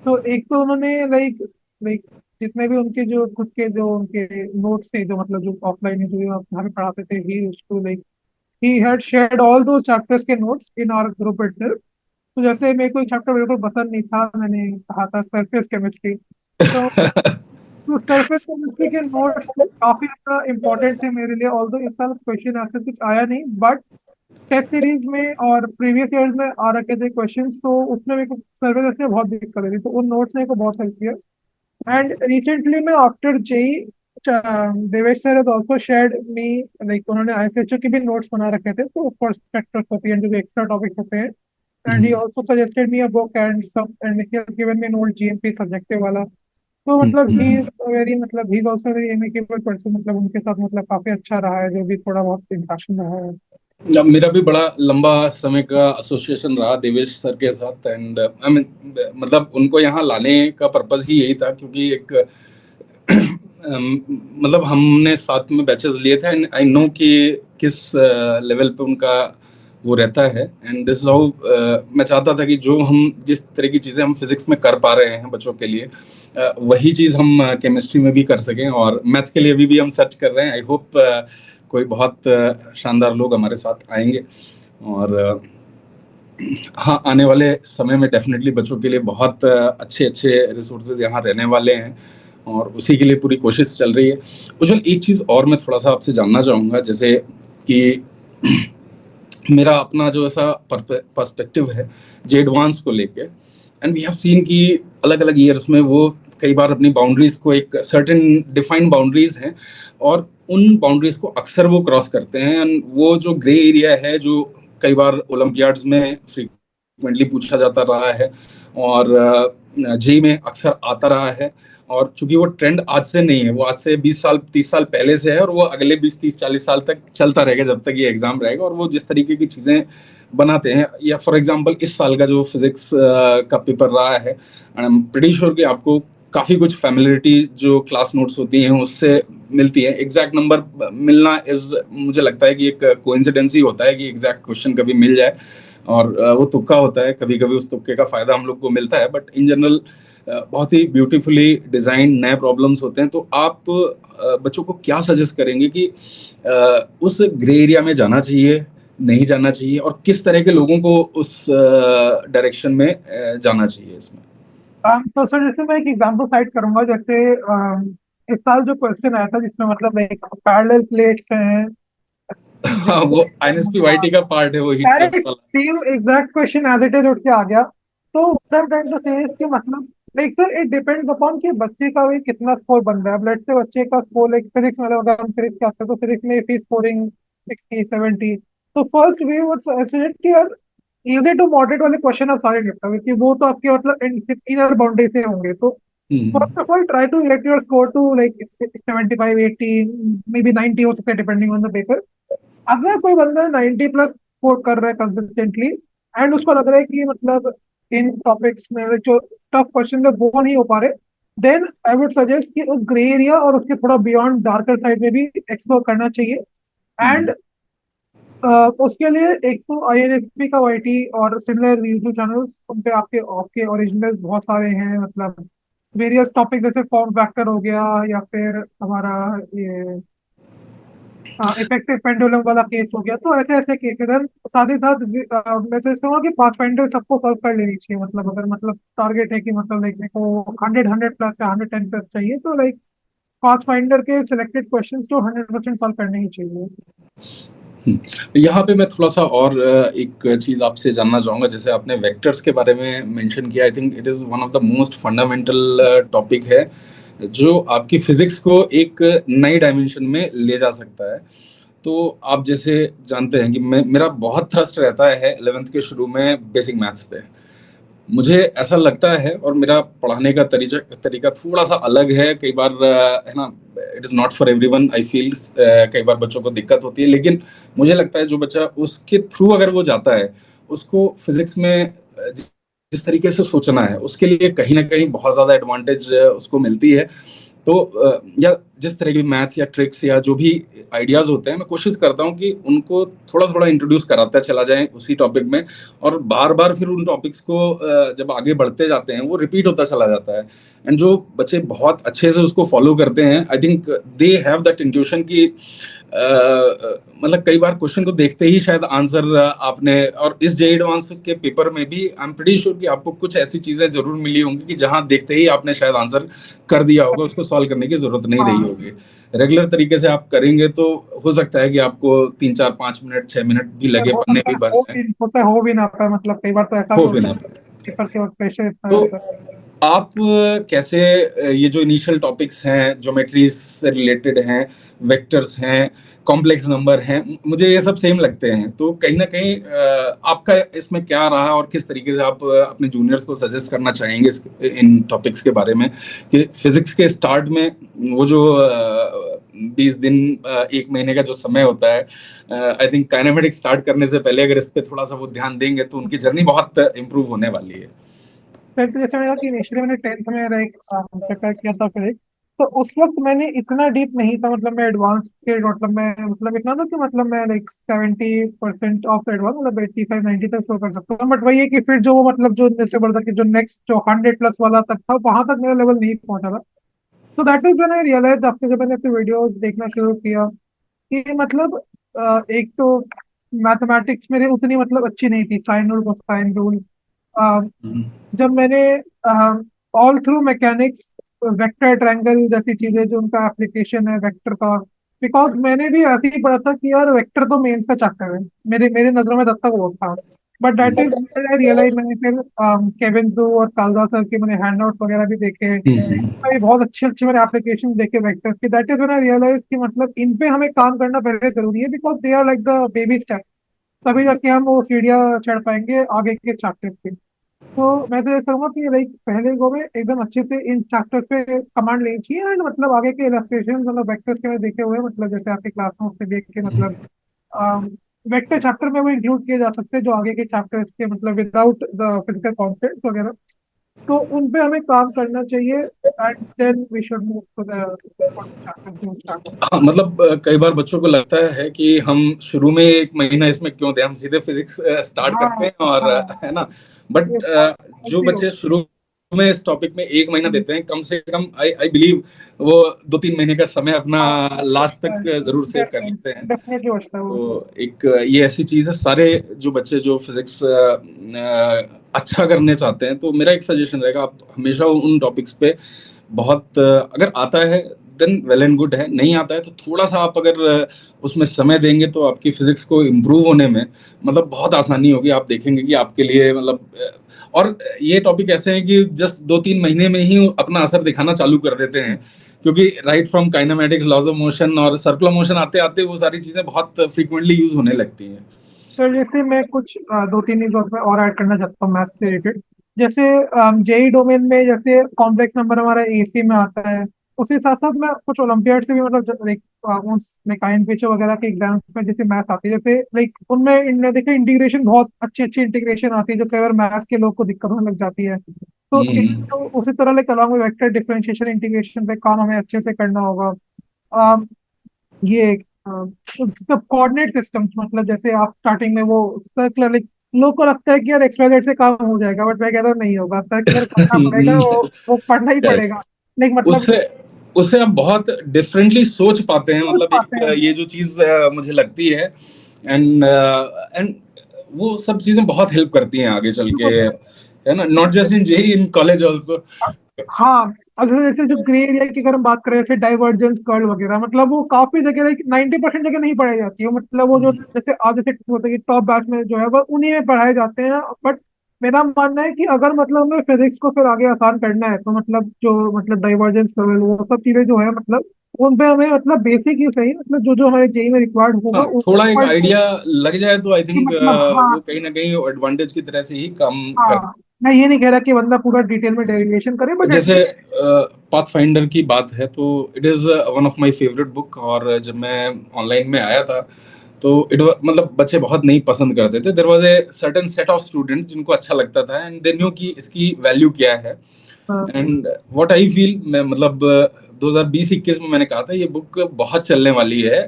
तो एक तो उन्होंने लाइक लाइक जितने भी उनके जो खुद के जो उनके नोट्स थे, जो मतलब जो ऑफलाइन जो हमें पढ़ाते थे, he used to like he had shared all दो चैप्टर्स के notes in our group itself. तो जैसे मेरे को एक चैप्टर बिल्कुल पसंद नहीं था, मैंने कहा था सरफेस केमिस्ट्री। तो सरफेस केमिस्ट्री के नोट्स काफी ज्यादा इंपॉर्टेंट थे मेरे लिए, ऑल्दो इस साल क्वेश्चन ऐसे कुछ आया नहीं, बट टेस्ट सीरीज में और प्रीवियस ईयर्स में आ रखे थे क्वेश्चंस, तो उसमें मेरे को सर्वे में बहुत दिक्कत हुई थी, तो उन नोट्स ने मेरे को बहुत हेल्प किया। एंड रिसेंटली में after JEE, Devesh sir has also shared me, like उन्होंने आईएसएचओ के भी नोट्स बना रखे थे, तो फॉर स्पेक्ट्रोस्कोपी एंड जो एक्स्ट्रा टॉपिक होते हैं, and he hmm, also suggested me a book and some, and he has given me note GMP subjective वाला। तो मतलब ही हम्म। इज वेरी, मतलब he is also very amicable person, मतलब उनके साथ मतलब काफी अच्छा रहा है, जो भी थोड़ा बहुत इंटरेक्शन रहा है। अब मेरा भी बड़ा लंबा समय का एसोसिएशन रहा देवेश सर के साथ, एंड आई मीन मतलब उनको यहाँ लाने का पर्पस ही यही था, क्योंकि एक मतलब हमने साथ में बैचेस लिए थे, एंड आई नो कि किस लेवल पे उनका वो रहता है, एंड दिस हाउ मैं चाहता था कि जो हम जिस तरह की चीज़ें हम फिजिक्स में कर पा रहे हैं बच्चों के लिए, वही चीज़ हम केमिस्ट्री में भी कर सकें, और मैथ्स के लिए भी हम सर्च कर रहे हैं। आई होप कोई बहुत शानदार लोग हमारे साथ आएंगे, और हाँ, आने वाले समय में डेफिनेटली बच्चों के लिए बहुत अच्छे अच्छे रिसोर्सेज यहाँ रहने वाले हैं, और उसी के लिए पूरी कोशिश चल रही है। उज्जवल, एक चीज़ और मैं थोड़ा सा आपसे जानना चाहूँगा, जैसे कि मेरा अपना जो ऐसा पर्सपेक्टिव है जे एडवांस को लेके, एंड वी हैव सीन कि अलग अलग ईयर्स में वो कई बार अपनी बाउंड्रीज को, एक सर्टेन डिफाइंड बाउंड्रीज हैं, और उन बाउंड्रीज को अक्सर वो क्रॉस करते हैं, एंड वो जो ग्रे एरिया है, जो कई बार ओलंपियाड्स में फ्रीक्वेंटली पूछा जाता रहा है, और जेई में अक्सर आता रहा है, और चूंकि वो ट्रेंड आज से नहीं है, वो आज से 20 साल 30 साल पहले से है, और वो अगले 20 30 40 साल तक चलता रहेगा जब तक ये एग्जाम रहेगा, और वो जिस तरीके की चीजें बनाते हैं, या फॉर एग्जांपल इस साल का जो फिजिक्स का पेपर रहा है, आई एम प्रीटी श्योर कि आपको काफी कुछ फैमिलियरिटी जो क्लास नोट्स होती हैं उससे मिलती है। एग्जैक्ट नंबर मिलना इज, मुझे लगता है कि एक कोइंसिडेंस ही होता है कि एग्जैक्ट क्वेश्चन कभी मिल जाए, और वो तुक्का होता है, कभी कभी उस तुक्के का फायदा हम लोग को मिलता है, बट इन जनरल बहुत ही ब्यूटीफुली डिजाइन नए प्रॉब्लम्स होते हैं। तो आप बच्चों को क्या सजेस्ट करेंगे कि उस ग्रे एरिया में जाना चाहिए, नहीं जाना चाहिए, और किस तरह के लोगों को उस डायरेक्शन में जाना चाहिए इसमें? तो सर जैसे मैं एक एग्जांपल साइट करूंगा, जैसे इस साल जो क्वेश्चन आया था जिसमें मतलब लाइक पैरेलल प्लेट्स हैं, हाँ, वो आईएनएसपी वाईटी का पार्ट है, वो हीट ट्रैप्स डायरेक्ट वाला। Same exact question as it is उठ के आ गया। तो उधर टाइम तो सेज कि मतलब like sir it depends upon कि बच्चे का भी कितना स्कोर बन रहा है। लेट्स से बच्चे का स्कोर लाइक फिजिक्स में, अगर हम फिजिक्स का तो फिजिक्स में फी स्कोरिंग 60 70, तो फर्स्ट वे वुड सजेस्ट कि यार इजी टू मॉडरेट वाले क्वेश्चन आप सारे निपटा, क्योंकि वो तो आपके मतलब इनर बाउंड्री से होंगे। तो hmm, first of all try to get your score to like 75 80, maybe 90 हो सकता है डिपेंडिंग ऑन द पेपर। अगर कोई बंदा 90 प्लस स्कोर कर रहा है कंसिस्टेंटली, एंड उसको लग रहा है कि मतलब इन टॉपिक्स में जो टफ क्वेश्चन है वो नहीं हो पा रहे, देन आई वुड सजेस्ट कि उस ग्रे एरिया और उसके थोड़ा बियॉन्ड डार्कर साइड में भी एक्सप्लोर करना चाहिए। हम्म, एंड उसके लिए एक तो आईएनएसपी का वाईटी और सिमिलर यूट्यूब चैनल्स, उन पे आपके आपके ओरिजिनल बहुत सारे हैं, मतलब वेरियस टॉपिक जैसे फॉर्म फैक्टर हो गया, या फिर हमारा ये इफेक्टिव पेंडुलम वाला केस हो गया। तो ऐसे ऐसे केसेस हैं। साथ ही साथ मैं तो कहूँगा कि पाथफाइंडर सबको सॉल्व कर लेनी चाहिए, मतलब अगर मतलब टारगेट है कि मतलब लाइक मेरे को 100 प्लस या 110 प्लस चाहिए, तो लाइक पाथफाइंडर के सिलेक्टेड क्वेश्चंस तो 100% सॉल्व करने ही चाहिए। यहाँ पे मैं थोड़ा सा और एक चीज आपसे जानना चाहूंगा, जैसे आपने वेक्टर्स के बारे में मेंशन किया, I think it is one of the most fundamental topic है, जो आपकी फिजिक्स को एक नई डायमेंशन में ले जा सकता है। तो आप जैसे जानते हैं कि मैं, मेरा बहुत थ्रस्ट रहता है 11th के शुरू में बेसिक मैथ्स पे। मुझे ऐसा लगता है, और मेरा पढ़ाने का तरीका तरीका थोड़ा सा अलग है कई बार, है ना, it is not for everyone, I feel. कई बार बच्चों को दिक्कत होती है, लेकिन मुझे लगता है जो बच्चा उसके थ्रू अगर वो जाता है, उसको फिजिक्स में जिस तरीके से सोचना है, उसके लिए कहीं ना कहीं बहुत ज्यादा एडवांटेज उसको मिलती है। तो या जिस तरह की मैथ्स या ट्रिक्स या जो भी आइडियाज होते हैं, मैं कोशिश करता हूँ कि उनको थोड़ा थोड़ा इंट्रोड्यूस कराता चला जाए उसी टॉपिक में, और बार बार फिर उन टॉपिक्स को जब आगे बढ़ते जाते हैं वो रिपीट होता चला जाता है। एंड जो बच्चे बहुत अच्छे से उसको फॉलो करते हैं, I think they have that intuition कि मतलब कई बार क्वेश्चन को देखते ही शायद आंसर आपने, और इस जे एडवांस के पेपर में भी आई एम प्रीटी श्योर कि आपको कुछ ऐसी चीजें जरूर मिली होंगी कि जहां देखते ही आपने शायद आंसर कर दिया होगा, उसको सॉल्व करने की जरूरत नहीं रही होगी। रेगुलर तरीके से आप करेंगे तो हो सकता है कि आपको 3 4 5 मिनट 6 मिनट भी लगे, पन्ने भी बन जाए, हो भी ना पाए, मतलब कई बार तो ऐसा भी हो भी होता ना है पाए। पेपर के वक्त प्रेशर इतना तो रहता है। आप कैसे ये जो इनिशियल टॉपिक्स हैं, ज्योमेट्री से रिलेटेड हैं, वेक्टर्स हैं, कॉम्प्लेक्स नंबर हैं, मुझे ये सब सेम लगते हैं। तो कहीं ना कहीं आपका इसमें क्या रहा और किस तरीके से आप अपने जूनियर्स को सजेस्ट करना चाहेंगे इन टॉपिक्स के बारे में, कि फिजिक्स के स्टार्ट में वो जो 20 दिन 1 महीने का जो समय होता है, आई थिंक काइनेमेटिक्स स्टार्ट करने से पहले अगर इस पे थोड़ा सा वो ध्यान देंगे तो उनकी जर्नी बहुत इंप्रूव होने वाली है। फिर तो जैसे मैंने कहा कि इनिशियली मैंने 10th में लाइक प्रिपेयर किया था फिजिक्स, तो उस वक्त मैंने इतना डीप नहीं था, मतलब मैं एडवांस के मतलब मैं मतलब इतना था कि मतलब मैं लाइक 70% ऑफ एडवांस, मतलब 85-90 तक स्कोर कर सकता था। बट वही है कि फिर जो मतलब जो जैसे बढ़ता कि जो नेक्स्ट जो 100+ वाला तक था, वहां तक मेरा लेवल नहीं पहुंचा था। तो that is when I realise, after जब मैंने अपने वीडियोस देखना शुरू किया, कि मतलब एक तो मैथमेटिक्स मेरे उतनी मतलब अच्छी नहीं थी, साइन रूल कोसाइन रूल। हम्म, जब मैंने all through mechanics vector triangle जैसी चीजें जो उनका एप्लीकेशन है वेक्टर का, बिकॉज मैंने भी ऐसे ही पढ़ा था कि यार वेक्टर तो मेंस का चैप्टर है, मेरे मेरे नजरों में तब तक वो था। But that is I realise, मैंने फिर केविन जू और कालदा सर के मैंने हैंडआउट वगैरह भी देखे, हम्म, भाई बहुत अच्छे अच्छे मैंने एप्लीकेशन देखे वेक्टर्स के। That is when I realise कि मतलब इन पे हमें काम करना पहले जरूरी है, because they are like the baby step, तभी जाके हम वो सीढ़ियाँ चढ़ पाएंगे आगे के चैप्टर्स पे। तो मैं तो ये करूंगा कि लाइक पहले गो में एकदम अच्छे से इन चैप्टर्स पे कमांड लेनी चाहिए, एंड मतलब आगे के इलस्ट्रेशन मतलब वेक्टर्स के मैंने देखे हुए हैं, मतलब जैसे आपके क्लास नोट से देख के मतलब वेक्टर चैप्टर में वो इंक्लूड किए जा सकते हैं जो आगे के चैप्टर्स के मतलब विदाउट द फिजिकल कॉन्सेप्ट वगैरह। तो उन पे हमें काम करना चाहिए, and then we should move to the chapters जो स्टार्ट होंगे। हाँ, मतलब कई बार बच्चों को लगता है कि हम शुरू में 1 महीना इसमें क्यों दें, हम सीधे फिजिक्स स्टार्ट हाँ करते हैं और हाँ, है ना। बट ये जो गलती बच्चे होती शुरू में इस टॉपिक में 1 महीना है। देते हैं, कम से कम आई आई बिलीव वो 2 3 महीने का समय अपना हाँ, लास्ट तक जरूर सेव कर लेते हैं। डेफिनेटली बचता है वो। तो एक ये ऐसी चीज है, सारे जो बच्चे जो फिजिक्स अच्छा करने चाहते हैं, तो मेरा एक सजेशन रहेगा, आप हमेशा उन टॉपिक्स पे बहुत अगर आता है देन वेल एंड गुड है, नहीं आता है तो थोड़ा सा आप अगर उसमें समय देंगे तो आपकी फिजिक्स को इम्प्रूव होने में मतलब बहुत आसानी होगी। आप देखेंगे कि आपके लिए मतलब और ये टॉपिक ऐसे हैं कि जस्ट 2 3 महीने में ही अपना असर दिखाना चालू कर देते हैं, क्योंकि right from kinematics, laws of motion और सर्कुलर मोशन आते आते वो सारी चीजें बहुत फ्रीक्वेंटली यूज होने लगती हैं। तो जैसे मैं कुछ 2-3 चीजों में और ऐड करना चाहता हूँ मैथ्स से रिलेटेड। जैसे जेई डोमेन में जैसे कॉम्प्लेक्स नंबर हमारा एसी में आता है, उसी साथ साथ मैं कुछ ओलंपियाड से भी मतलब लाइक लाइक आयन पिच वगैरह के एग्जाम्स में जैसे मैथ आती है, जैसे लाइक उनमें इनमें देखिए इंटीग्रेशन बहुत अच्छी अच्छी इंटीग्रेशन आती है, जो कई बार मैथ्स के लोग को दिक्कत होने लग जाती है। तो तो उसी तरह लाइक अलॉन्ग में वेक्टर डिफरेंशिएशन इंटीग्रेशन पे काम हमें अच्छे से करना होगा। ये कोऑर्डिनेट सिस्टम्स, मतलब जैसे आप स्टार्टिंग में वो सर्कुलर लाइक, लोग को लगता है कि यार XYZ से काम हो जाएगा, बट मैं कहता हूँ नहीं होगा, सर्कुलर करना पड़ेगा, वो पढ़ना ही पड़ेगा। लाइक मतलब उससे उससे हम बहुत डिफरेंटली सोच पाते हैं, सोच मतलब पाते एक हैं। ये जो चीज मुझे लगती है, एंड वो सब चीजें बहुत हेल्प करती हैं आगे चल के, है ना, not just in JEE, in college also. हाँ, अगर जैसे जो ग्रे एरिया की अगर हम बात करें, जैसे डाइवर्जेंस कर्ल वगैरह, मतलब वो काफी जगह लाइक 90% जगह नहीं पढ़ाई जाती है, मतलब वो जो जैसे आप जैसे होता है कि टॉप बैच में जो है वो उन्हीं में पढ़ाए जाते हैं। बट मेरा मानना है कि अगर मतलब हमें फिजिक्स को फिर आगे आसान करना है, तो मतलब जो मतलब डाइवर्जेंस कर्ल वो सब चीजें जो है मतलब उन पे हमें मतलब बेसिक ही सही, मतलब जो जो हमारे जेई में रिक्वायर्ड होगा हाँ, थोड़ा एक पढ़ के आइडिया लग जाए तो आई कि थिंक मतलब हाँ वो कहीं ना कहीं एडवांटेज की तरह से ही काम कर। हाँ, मैं ये नहीं कह रहा कि बंदा पूरा डिटेल में डेरिवेशन करे, बट जैसे पाथ फाइंडर की बात है तो it is one of my favourite book, और जब मैं ऑनलाइन में आया था तो मतलब बच्चे बहुत नहीं पसंद करते थे, there was a certain set of student जिनको अच्छा लगता था एंड दे न्यू कि इसकी वैल्यू क्या है। एंड व्हाट आई फील, मैं मतलब 2020-21 में मैंने कहा था ये बुक बहुत चलने वाली है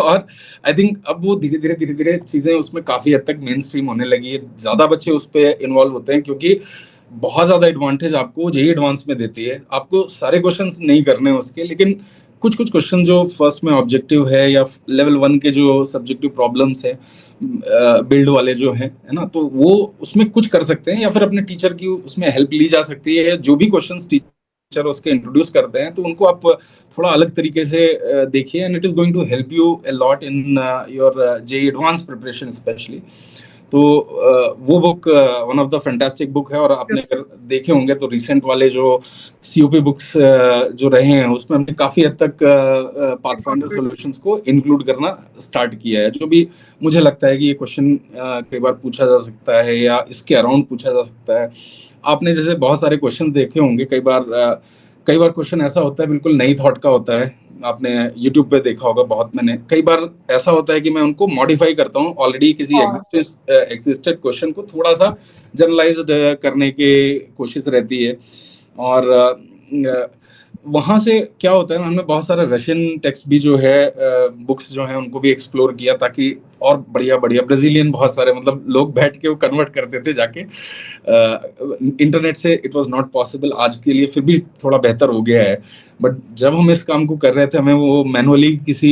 और आई थिंक अब वो धीरे-धीरे चीज़ें उसमें काफ़ी हद तक मेन स्ट्रीम होने लगी है। ज़्यादा बच्चे उस पे इन्वॉल्व होते हैं क्योंकि बहुत ज़्यादा एडवांटेज आपको जेईई एडवांस में देती है। आपको सारे क्वेश्चंस नहीं करने हैं उसके, लेकिन कुछ-कुछ क्वेश्चन जो फर्स्ट में ऑब्जेक्टिव है या लेवल 1 के जो सब्जेक्टिव प्रॉब्लम्स हैं बिल्ड वाले जो हैं, है ना? तो वो उसमें कुछ कर सकते हैं या फिर अपने टीचर की उसमें हेल्प ली जा सकती है। जो भी क्वेश्चंस टीचर उसके इंट्रोड्यूस करते हैं, तो उनको आप थोड़ा अलग तरीके से देखिए and it is going to help you a lot in your JEE advance preparation specially. तो वो book one of the fantastic book है और आपने अगर देखे होंगे तो रिसेंट वाले जो सीओपी बुक्स जो रहे हैं उसमें हमने काफी हद तक पाथफाइंडर सॉल्यूशंस को इंक्लूड करना स्टार्ट किया है। जो भी मुझे लगता है कि ये क्वेश्चन कई बार पूछा जा सकता है या इसके अराउंड पूछा जा सकता है। आपने जैसे बहुत सारे क्वेश्चन देखे होंगे, कई बार क्वेश्चन ऐसा होता है बिल्कुल नई थॉट का होता है। आपने यूट्यूब पे देखा होगा बहुत, मैंने कई बार ऐसा होता है कि मैं उनको मॉडिफाई करता हूँ ऑलरेडी किसी एग्जिस्टेड क्वेश्चन को थोड़ा सा जनरलाइज्ड करने की कोशिश रहती है। और वहां से क्या होता है ना, हमने बहुत सारा रशियन टेक्स्ट भी जो है बुक्स जो हैं उनको भी एक्सप्लोर किया ताकि और बढ़िया बढ़िया ब्राजीलियन बहुत सारे मतलब लोग बैठ के वो कन्वर्ट करते थे जाके। इंटरनेट से इट वाज नॉट पॉसिबल, आज के लिए फिर भी थोड़ा बेहतर हो गया है। बट जब हम इस काम को कर रहे थे हमें वो मैनुअली किसी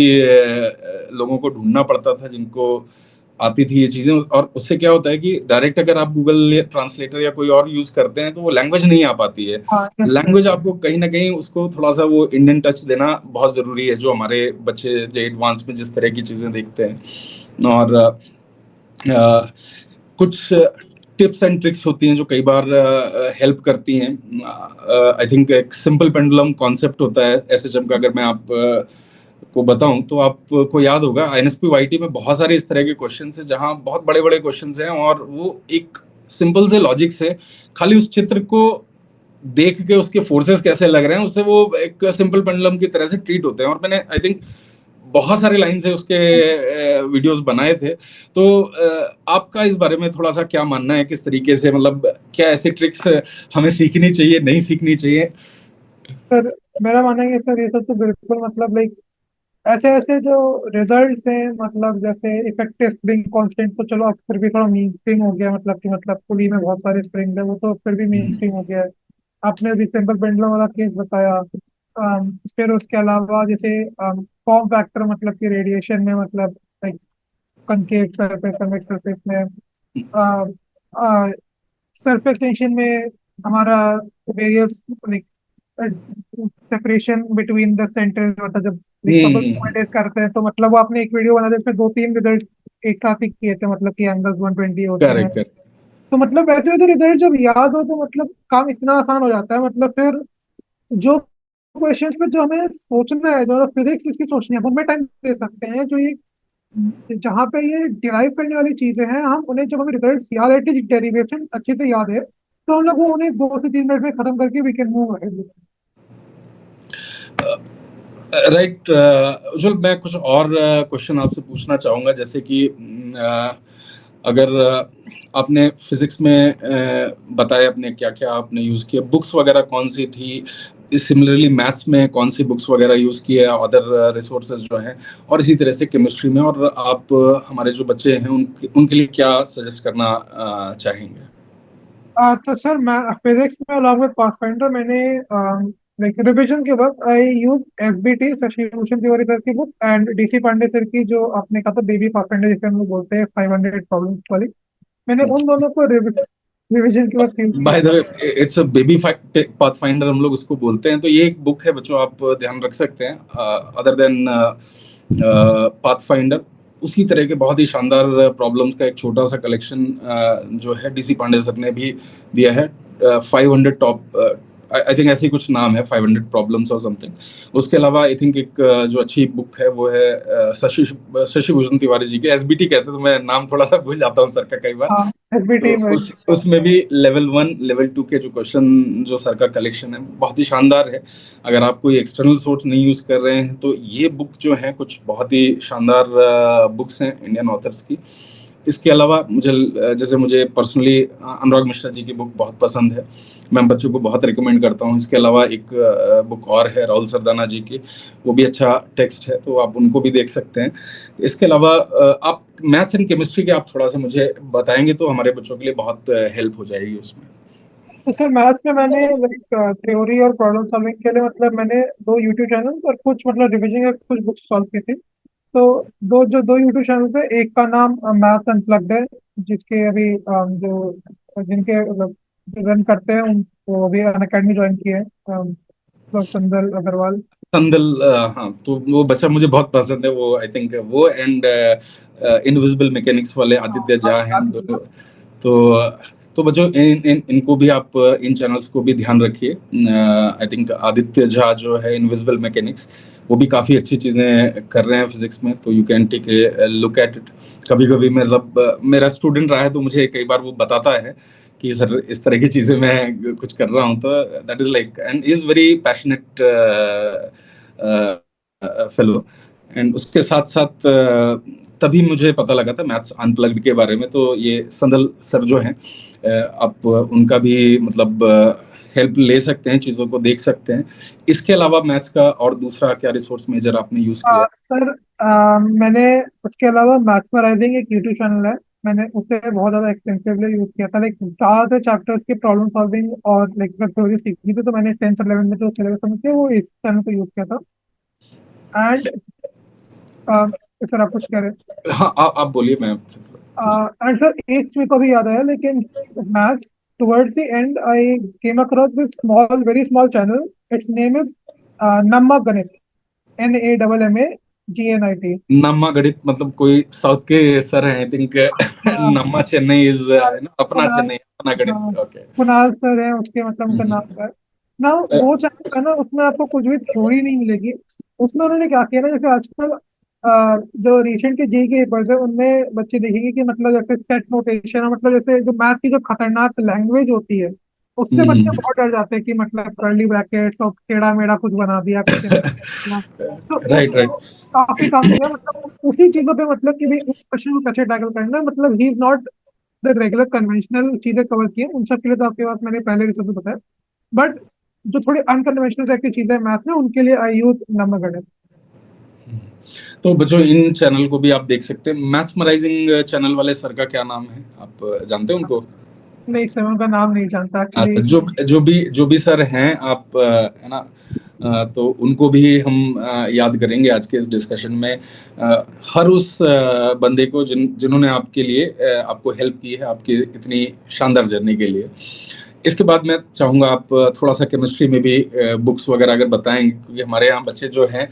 लोगों को ढूंढना पड़ता था जिनको आती थी ये चीजें। और उससे क्या होता है कि डायरेक्ट अगर आप गूगल ट्रांसलेटर या कोई और यूज करते हैं तो वो लैंग्वेज नहीं आ पाती है। लैंग्वेज आपको कहीं ना कहीं उसको थोड़ा सा वो इंडियन टच देना बहुत जरूरी है, जो हमारे बच्चे जो एडवांस में जिस तरह की चीजें देखते हैं। और कुछ टिप्स एंड ट्रिक्स होती हैं जो कई बार हेल्प करती हैं। आई थिंक एक सिंपल पेंडुलम कॉन्सेप्ट होता है एसएचएम का, अगर मैं आप को बताऊं तो आपको याद होगा आईएनएसपी वाईटी में बहुत सारे इस तरह के क्वेश्चंस हैं जहां बहुत बड़े बड़े क्वेश्चंस हैं और वो एक सिंपल से लॉजिक से खाली उस चित्र को देख के उसके फोर्सेस कैसे लग रहे हैं उससे वो एक सिंपल पेंडुलम की तरह से ट्रीट होते हैं। और मैंने आई थिंक बहुत सारे लाइन से उसके वीडियोस बनाए थे। तो आपका इस बारे में थोड़ा सा क्या मानना है, किस तरीके से मतलब क्या ऐसे ट्रिक्स हमें सीखनी चाहिए, नहीं सीखनी चाहिए? सर मेरा मानना है कि सर ये सब तो बिल्कुल मतलब लाइक ऐसे ऐसे जो रिजल्ट्स हैं, मतलब जैसे इफेक्टिव स्प्रिंग कांस्टेंट तो चलो अब फिर भी थोड़ा मेन स्ट्रीम हो गया, मतलब कि मतलब पुली में बहुत सारे स्प्रिंग है वो तो फिर भी मेन स्ट्रीम हो गया है। आपने अभी सिंपल पेंडुलम वाला केस बताया। फिर उसके अलावा जैसे फॉर्म फैक्टर, मतलब कि रेडिएशन में मतलब like concave surface convex surface में सरफेस टेंशन में हमारा various like separation between the centre, मतलब जब लाइक बबल हम्म, टेस्ट करते हैं तो मतलब वो आपने एक वीडियो बना था जिसमें दो तीन रिजल्ट एक साथ ही किए थे, मतलब कि एंगल्स 120 होते हैं। Correct correct. तो मतलब ऐसे वैसे रिजल्ट जब याद हो तो मतलब काम इतना आसान हो जाता है। मतलब फिर जो क्वेश्चंस पे जो हमें सोचना है, जो फिजिक्स जिसकी सोचनी है, हम उनमें टाइम दे सकते हैं। जो ये जहाँ पे ये डिराइव करने वाली चीजें हैं, हम उन्हें जब हमें रिजल्ट याद है, डेरिवेशन अच्छे से याद है, तो हम लोग वो उन्हें 2 से 3 मिनट में खत्म करके we can move ahead. Right. Ujjwal, मैं कुछ और क्वेश्चन आपसे पूछना चाहूंगा, जैसे कि अगर आपने फिजिक्स में बताया अपने क्या क्या आपने यूज किया, बुक्स वगैरह कौन सी थी, सिमिलरली मैथ्स में कौन सी बुक्स वगैरह यूज किए, अदर रिसोर्सेज जो हैं, और इसी तरह से केमिस्ट्री में, और आप हमारे जो बच्चे हैं उनके लिए क्या सजेस्ट करना चाहेंगे? तो सर मैं फिजिक्स में अलॉन्ग विद पाथफाइंडर मैंने लाइक रिवीजन के वक्त I use SBT Shashi Bhushan Tiwari sir की book and DC Pandey sir की, जो आपने कहा था बेबी पाथफाइंडर जिसे हम लोग बोलते हैं 500 प्रॉब्लम्स वाली। मैंने उन दोनों को रिवीजन के वक्त यूज किया बाय द था। वे, इट्स अ बेबी पाथफाइंडर हम लोग उसको बोलते हैं। तो ये एक बुक है बच्चों, आप ध्यान रख सकते हैं। अदर देन पाथफाइंडर, उसी तरह के बहुत ही शानदार प्रॉब्लम्स का एक छोटा सा कलेक्शन जो है डीसी पांडे सर ने भी दिया है। 500 टॉप, आई थिंक ऐसी कुछ नाम है, 500 प्रॉब्लम्स और समथिंग। उसके अलावा आई थिंक एक जो अच्छी बुक है वो है शशि शशि भूषण तिवारी जी के, एसबीटी कहते हैं, तो मैं नाम थोड़ा सा भूल जाता हूँ सर का कई बार। हाँ, तो एसबीटी में। उसमें भी लेवल 1 लेवल 2 के जो क्वेश्चन जो सर का कलेक्शन है बहुत ही शानदार है। अगर आप कोई एक्सटर्नल सोर्स नहीं यूज कर रहे हैं तो ये बुक जो है कुछ बहुत ही शानदार बुक्स हैं इंडियन ऑथर्स की। इसके अलावा मुझे जैसे मुझे पर्सनली अनुराग मिश्रा जी की बुक बहुत पसंद है, मैं बच्चों को बहुत रिकमेंड करता हूँ। इसके अलावा एक बुक और है राहुल सरदाना जी की, वो भी अच्छा टेक्स्ट है, तो आप उनको भी देख सकते हैं। इसके अलावा आप मैथ्स एंड केमिस्ट्री के आप थोड़ा सा मुझे बताएंगे तो हमारे बच्चों के लिए बहुत हेल्प हो जाएगी उसमें। तो सर मैथ्स में मैंने लाइक थ्योरी और प्रॉब्लम सॉल्विंग के लिए मतलब मैंने दो यूट्यूब चैनल और कुछ मतलब रिविजन का कुछ बुक्स सॉल्व की थी। तो दो यूट्यूब चैनल है, एक का नाम मैथ्स अनप्लग्ड है, जिसके अभी जो जिनके मतलब जो रन करते हैं उनको अभी अन अकेडमी ज्वाइन की है, संदल अग्रवाल। संदल, हाँ, तो वो बच्चा मुझे बहुत पसंद है, वो आई थिंक वो एंड इनविजिबल मैकेनिक्स वाले आदित्य झा हैं दोनों। तो तो बच्चों इनको भी आप इन चैनल्स को भी ध्यान रखिए। आई थिंक आदित्य झा जो है इनविजिबल मैकेनिक्स, वो भी काफी अच्छी चीजें कर रहे हैं फिजिक्स में, तो you can take a look at it. कभी कभी मतलब मेरा स्टूडेंट रहा है तो मुझे कई बार वो बताता है कि सर इस तरह की चीजें मैं कुछ कर रहा हूँ, तो that is like and is very passionate fellow. And उसके साथ साथ तभी मुझे पता लगा था मैथ्स अनप्लग्ड के बारे में, तो ये संदल सर जो हैं, आप उनका भी मतलब हेल्प ले सकते हैं, चीज़ों को देख सकते हैं। इसके अलावा मैथ्स का और दूसरा क्या रिसोर्स मेजर आपने यूज़ किया है? सर मैंने उसके अलावा मैथमराइजिंग एक यूट्यूब चैनल है, मैंने उसे बहुत ज्यादा एक्सटेंसिवली यूज किया था। लाइक ज्यादातर चैप्टर्स की प्रॉब्लम सॉल्विंग और लाइक थ्योरी सीखी थी, तो मैंने 10th 11th में जो सिलेबस समझ किया वो इस चैनल को यूज किया था। एंड सर आप कुछ कह रहे हैं? हाँ, आप बोलिए, मैं आपसे पूछ। एंड सर एक चीज को भी याद आया, लेकिन maths towards the end I came across this small very small channel, it's name is Namma Ganit, NAMMAGNIT। नम्मा गणित मतलब कोई साउथ के सर हैं आई थिंक। हाँ, नम्मा चेन्नई इज अपना कुणाल, चेन्नई, अपना हाँ, गणित, ओके। कुणाल सर है उसके मतलब उनका नाम है ना। वो चैनल है ना, उसमें आपको कुछ भी थ्योरी नहीं मिलेगी। उसमें उन्होंने क्या किया ना, जैसे आजकल जो रिसेंट के जेई के पेपर्स है उनमें बच्चे देखेंगे कि मतलब जैसे सेट नोटेशन है, मतलब जैसे जो मैथ की जो खतरनाक लैंग्वेज होती है उससे बच्चे बहुत डर जाते हैं कि मतलब कर्ली ब्रैकेट्स और टेढ़ा मेढ़ा कुछ बना दिया कुछ ना। तो राइट, उसको राइट। काफी काम किया, मतलब उसी चीजों पे मतलब कि भाई उस क्वेश्चन को कैसे टैकल करना है, मतलब he is not the regular conventional चीजें कवर की हैं उन सब के लिए, तो आपके पास मैंने पहले रिसोर्स बताया। बट जो थोड़ी अनकन्वेंशनल टाइप की चीजें मैथ में, उनके लिए आई यूज नमगढ़। तो बच्चों इन चैनल को भी आप देख सकते हैं। मैथमराइजिंग चैनल वाले सर का क्या नाम है, आप जानते हैं उनको? नहीं सर, उनका नाम नहीं जानता एक्चुअली। अच्छा, जो भी सर हैं आप है ना, तो उनको भी हम याद करेंगे आज के इस डिस्कशन में। हर उस बंदे को जिन्होंने आपके लिए आपको हेल्प की है आपकी इतनी शानदार जर्नी के लिए। इसके बाद मैं चाहूँगा आप थोड़ा सा केमिस्ट्री में भी बुक्स वगैरह अगर बताएंगे, क्योंकि हमारे यहाँ बच्चे जो हैं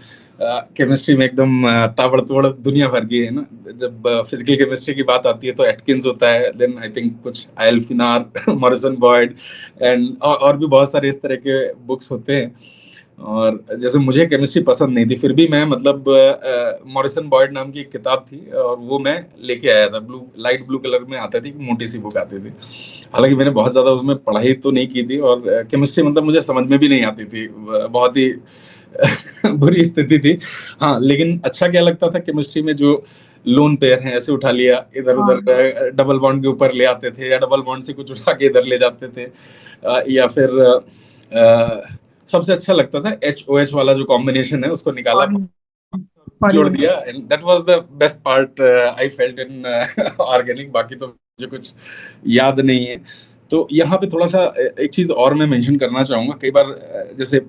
केमिस्ट्री में एकदम ताबड़तोड़ दुनिया भर की है ना। जब फिजिकल केमिस्ट्री की बात आती है तो एटकिंस होता है, देन आई थिंक कुछ आयल फिनार मॉरिसन बॉयड एंड और भी बहुत सारे इस तरह के बुक्स होते हैं। और जैसे मुझे केमिस्ट्री पसंद नहीं थी, फिर भी मैं मतलब मॉरिसन बॉयड नाम की एक किताब थी और वो मैं लेके आया था, लाइट ब्लू कलर में आती थी, मोटी सी बुक आती थी। हालांकि मैंने बहुत ज्यादा उसमें पढ़ाई तो नहीं की थी, और केमिस्ट्री मतलब मुझे समझ में भी नहीं आती थी, बहुत ही बुरी स्थिति थी। हाँ, लेकिन अच्छा क्या लगता था केमिस्ट्री में, जो लोन पेयर हैं ऐसे उठा लिया इधर हाँ, उधर, डबल बॉन्ड के ऊपर ले आते थे, या डबल बॉन्ड से कुछ उठा के इधर ले जाते थे, या फिर सबसे अच्छा लगता था HOH वाला जो कॉम्बिनेशन है उसको निकाला, पानी, जोड़ पानी। दिया, and that was the best part I felt in organic. बाकी तो मुझे कुछ याद नहीं है। तो यहाँ पे थोड़ा सा एक चीज और मैं मेंशन करना चाहूंगा। कई बार जैसे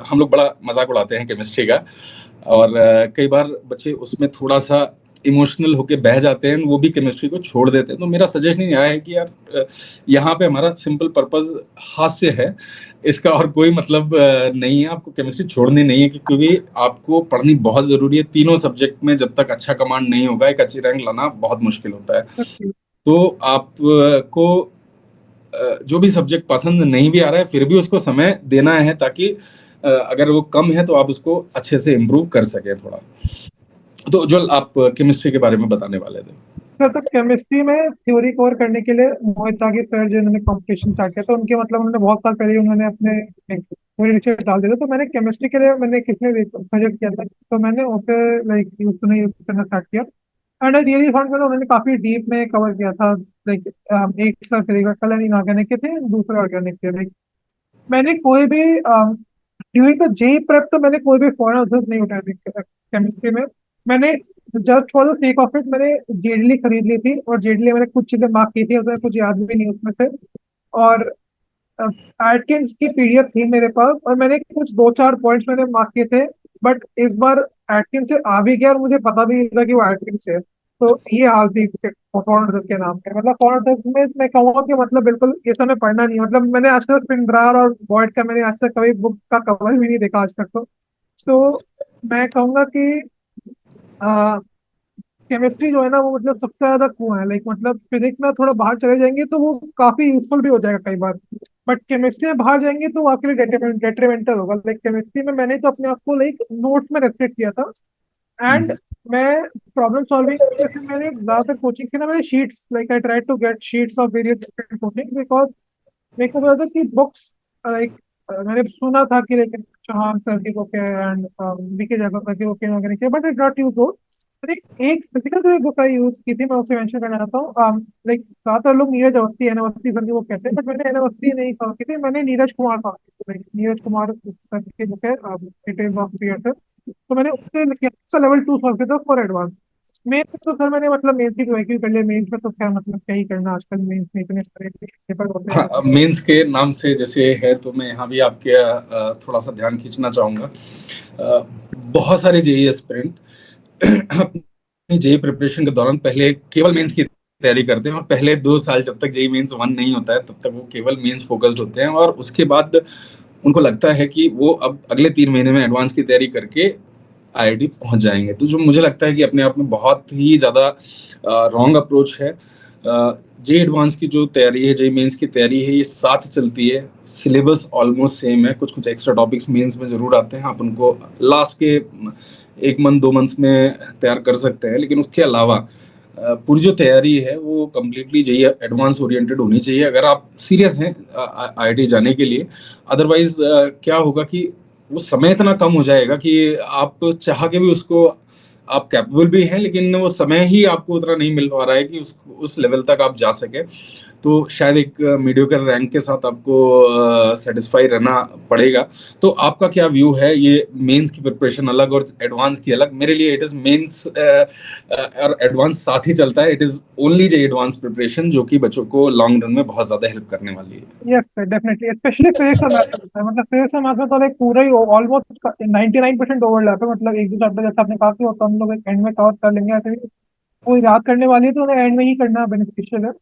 हम लोग बड़ा मजाक उड़ाते हैं केमिस्ट्री का, और कई बार बच्चे उसमें थोड़ा सा इमोशनल होके बह जाते हैं, वो भी केमिस्ट्री को छोड़ देते हैं। तो मेरा सजेशन यह है कि यार यहाँ पे हमारा सिंपल पर्पस हास्य है, इसका और कोई मतलब नहीं है। आपको केमिस्ट्री छोड़नी नहीं है, क्योंकि आपको पढ़नी बहुत जरूरी है। तीनों सब्जेक्ट में जब तक अच्छा कमांड नहीं होगा एक अच्छी रैंक लाना बहुत मुश्किल होता है। तो आपको जो भी सब्जेक्ट पसंद नहीं भी आ रहा है फिर भी उसको समय देना है, ताकि अगर वो कम है तो आप उसको अच्छे से इम्प्रूव कर सके थोड़ा। तो जो आप केमिस्ट्री के बारे में बताने वाले थे। सर तो केमिस्ट्री में थ्योरी कवर करने के लिए मोहित तागी सर जिन्होंने कंपटीशन स्टार्ट किया, तो उनके मतलब उन्होंने बहुत साल पहले ही उन्होंने अपने थ्योरी नीचे डाल दिया था। तो मैंने केमिस्ट्री के लिए मैंने किसने सजेस्ट किया था, तो मैंने उसे लाइक यूज करना स्टार्ट किया। एंड आई रियली फाउंड कि उन्होंने काफी डीप में कवर किया था। लाइक एक सर फिजिकल कलर ऑर्गेनिक के थे, दूसरे ऑर्गेनिक थे। लाइक मैंने कोई भी ड्यूरिंग द जेई प्रेप तो मैंने कोई भी फॉरेन ऑब्जर्व नहीं उठाया थी केमिस्ट्री में। मैंने just for the sake of it मैंने जेडली खरीद ली थी, और जेडली मैंने कुछ चीजें मार्क की थी, उसमें कुछ याद भी नहीं उसमें से। और एटकिंस की पीडीएफ थी मेरे पास, और मैंने कुछ दो चार पॉइंट्स मैंने मार्क किए थे। बट इस बार एटकिंस से आ भी गया और मुझे पता भी नहीं था कि वो एटकिंस है। तो ये हाल थी फॉरेन के नाम पे। मतलब फॉरेन में मैं कहूँगा कि मतलब बिल्कुल ये सब मैं पढ़ना नहीं है। मतलब मैंने आज तक पिंडरार और बॉयड का मैंने आज तक कभी बुक का कवर भी नहीं देखा आज तक। तो मैं कहूंगा कि केमिस्ट्री जो है ना वो मतलब सबसे ज्यादा कुआं है। लाइक मतलब फिजिक्स में थोड़ा बाहर चले जाएंगे तो वो काफी यूजफुल भी हो जाएगा कई बार। बट केमिस्ट्री में बाहर जाएंगे तो वो आपके लिए डेट्रीमेंटल होगा। लाइक केमिस्ट्री में मैंने तो अपने आप को लाइक नोट्स में रेस्ट्रिक्ट किया था। एंड हम्म। मैं प्रॉब्लम सॉल्विंग जैसे मैंने ज्यादातर कोचिंग से ना मैंने sheets like I try to get sheets of various different coaching, because मेरे को पता था कि बुक्स लाइक मैंने सुना था कि लेकिन चौहान सर की बुक है एंड बीके जाकर सर की बुक है वगैरह की, बट इट नॉट यूज दो। एक फिजिकल जो बुक आई यूज की थी मैं उसे मेंशन करना चाहता हूँ। लाइक ज्यादातर लोग नीरज अवस्थी अवस्थी सर की बुक कहते हैं, बट मैंने अवस्थी नहीं सर की थी, मैंने नीरज कुमार सर की लाइक नीरज कुमार सर की बुक है डिटेल्स ऑफ पीएस। तो मैंने उससे लिखा level 2 Sanskrit for advance. Mains तो सर मैंने मतलब मेन्स की वही कर लिया। मेन्स में तो क्या मतलब क्या ही करना, आजकल मेन्स में इतने सारे पेपर होते हैं। हाँ, मेंस के नाम से जैसे है तो मैं यहाँ भी आपके थोड़ा सा ध्यान खींचना चाहूँगा। बहुत सारे जेईई एस्पिरेंट अपनी जेईई प्रिपरेशन के दौरान पहले केवल मेंस की तैयारी करते हैं, और पहले 2 साल जब तक जेईई मेंस 1 नहीं होता है तब तक वो केवल मेंस फोकस्ड होते हैं, और उसके बाद उनको लगता है कि वो अब अगले 3 महीने में एडवांस की तैयारी करके आईआईटी पहुंच जाएंगे। तो जो मुझे लगता है कि अपने आप में बहुत ही ज़्यादा रॉन्ग अप्रोच है। जे एडवांस की जो तैयारी है, जे मेंस की तैयारी है, ये साथ चलती है। सिलेबस ऑलमोस्ट सेम है, कुछ कुछ एक्स्ट्रा टॉपिक्स मेंस में ज़रूर आते हैं, आप उनको लास्ट के 1 मंथ 2 मंथ्स में तैयार कर सकते हैं, लेकिन उसके अलावा पूरी जो तैयारी है वो कम्प्लीटली जे एडवांस ओरिएंटेड होनी चाहिए अगर आप सीरियस हैं आईआईटी जाने के लिए। अदरवाइज क्या होगा कि वो समय इतना कम हो जाएगा कि आप चाह के भी उसको, आप कैपेबल भी हैं लेकिन वो समय ही आपको उतना नहीं मिल पा रहा है कि उस लेवल तक आप जा सके। तो शायद एक मीडियोकर रैंक के साथ आपको सेटिस्फाई रहना पड़ेगा। तो आपका क्या व्यू है, ये मेंस की प्रिपरेशन अलग और एडवांस की अलग? मेरे लिए इट इज मेंस और एडवांस साथ ही चलता है। It is only J advance preparation जो कि बच्चों को लॉन्ग रन में बहुत ज्यादा हेल्प करने वाली है। Yes sir, definitely specially physics और मैथ्स होता है। मतलब फिजिक्स और मैथ्स में तो लाइक पूरा ही ऑलमोस्ट 99% ओवरलैप है। मतलब एक दो चैप्टर जैसे आपने कहा कि वो तो हम लोग एंड में कवर कर लेंगे, ऐसे ही कोई याद करने वाली है तो उन्हें एंड में ही करना बेनिफिशियल है।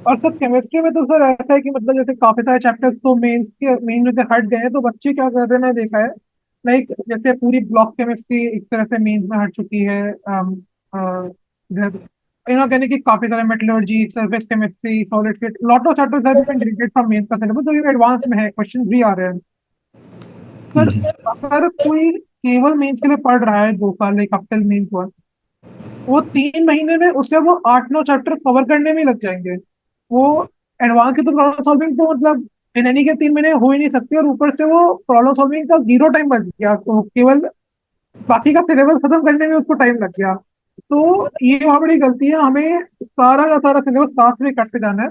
और सर केमिस्ट्री में तो सर ऐसा है कि मतलब जैसे काफी सारे चैप्टर्स तो मेंस के मेन में से हट गए हैं, तो बच्चे क्या कर रहे हैं मैंने देखा है। लाइक जैसे पूरी ब्लॉक केमिस्ट्री एक तरह से मेंस में हट चुकी है। इधर इनऑर्गेनिक की काफी सारे metallurgy, surface chemistry, solid state, lot of chapters have been deleted from mains का सिलेबस, जो ये एडवांस में है, क्वेश्चंस भी आ रहे हैं। सर अगर कोई केवल मेंस के लिए पढ़ रहा है 2 साल, एक हफ्ते मेंस हुआ, वो 3 महीने में उसे वो 8-9 चैप्टर कवर करने में लग जाएंगे। वो एडवांस की तो प्रॉब्लम सॉल्विंग तो मतलब इन एनी के 3 महीने हो ही नहीं सकती, और ऊपर से वो प्रॉब्लम सॉल्विंग का जीरो टाइम बच गया, तो केवल बाकी का सिलेबस खत्म करने में उसको टाइम लग गया। तो ये बहुत बड़ी गलती है। हमें सारा का सारा सिलेबस साथ में करते जाना है।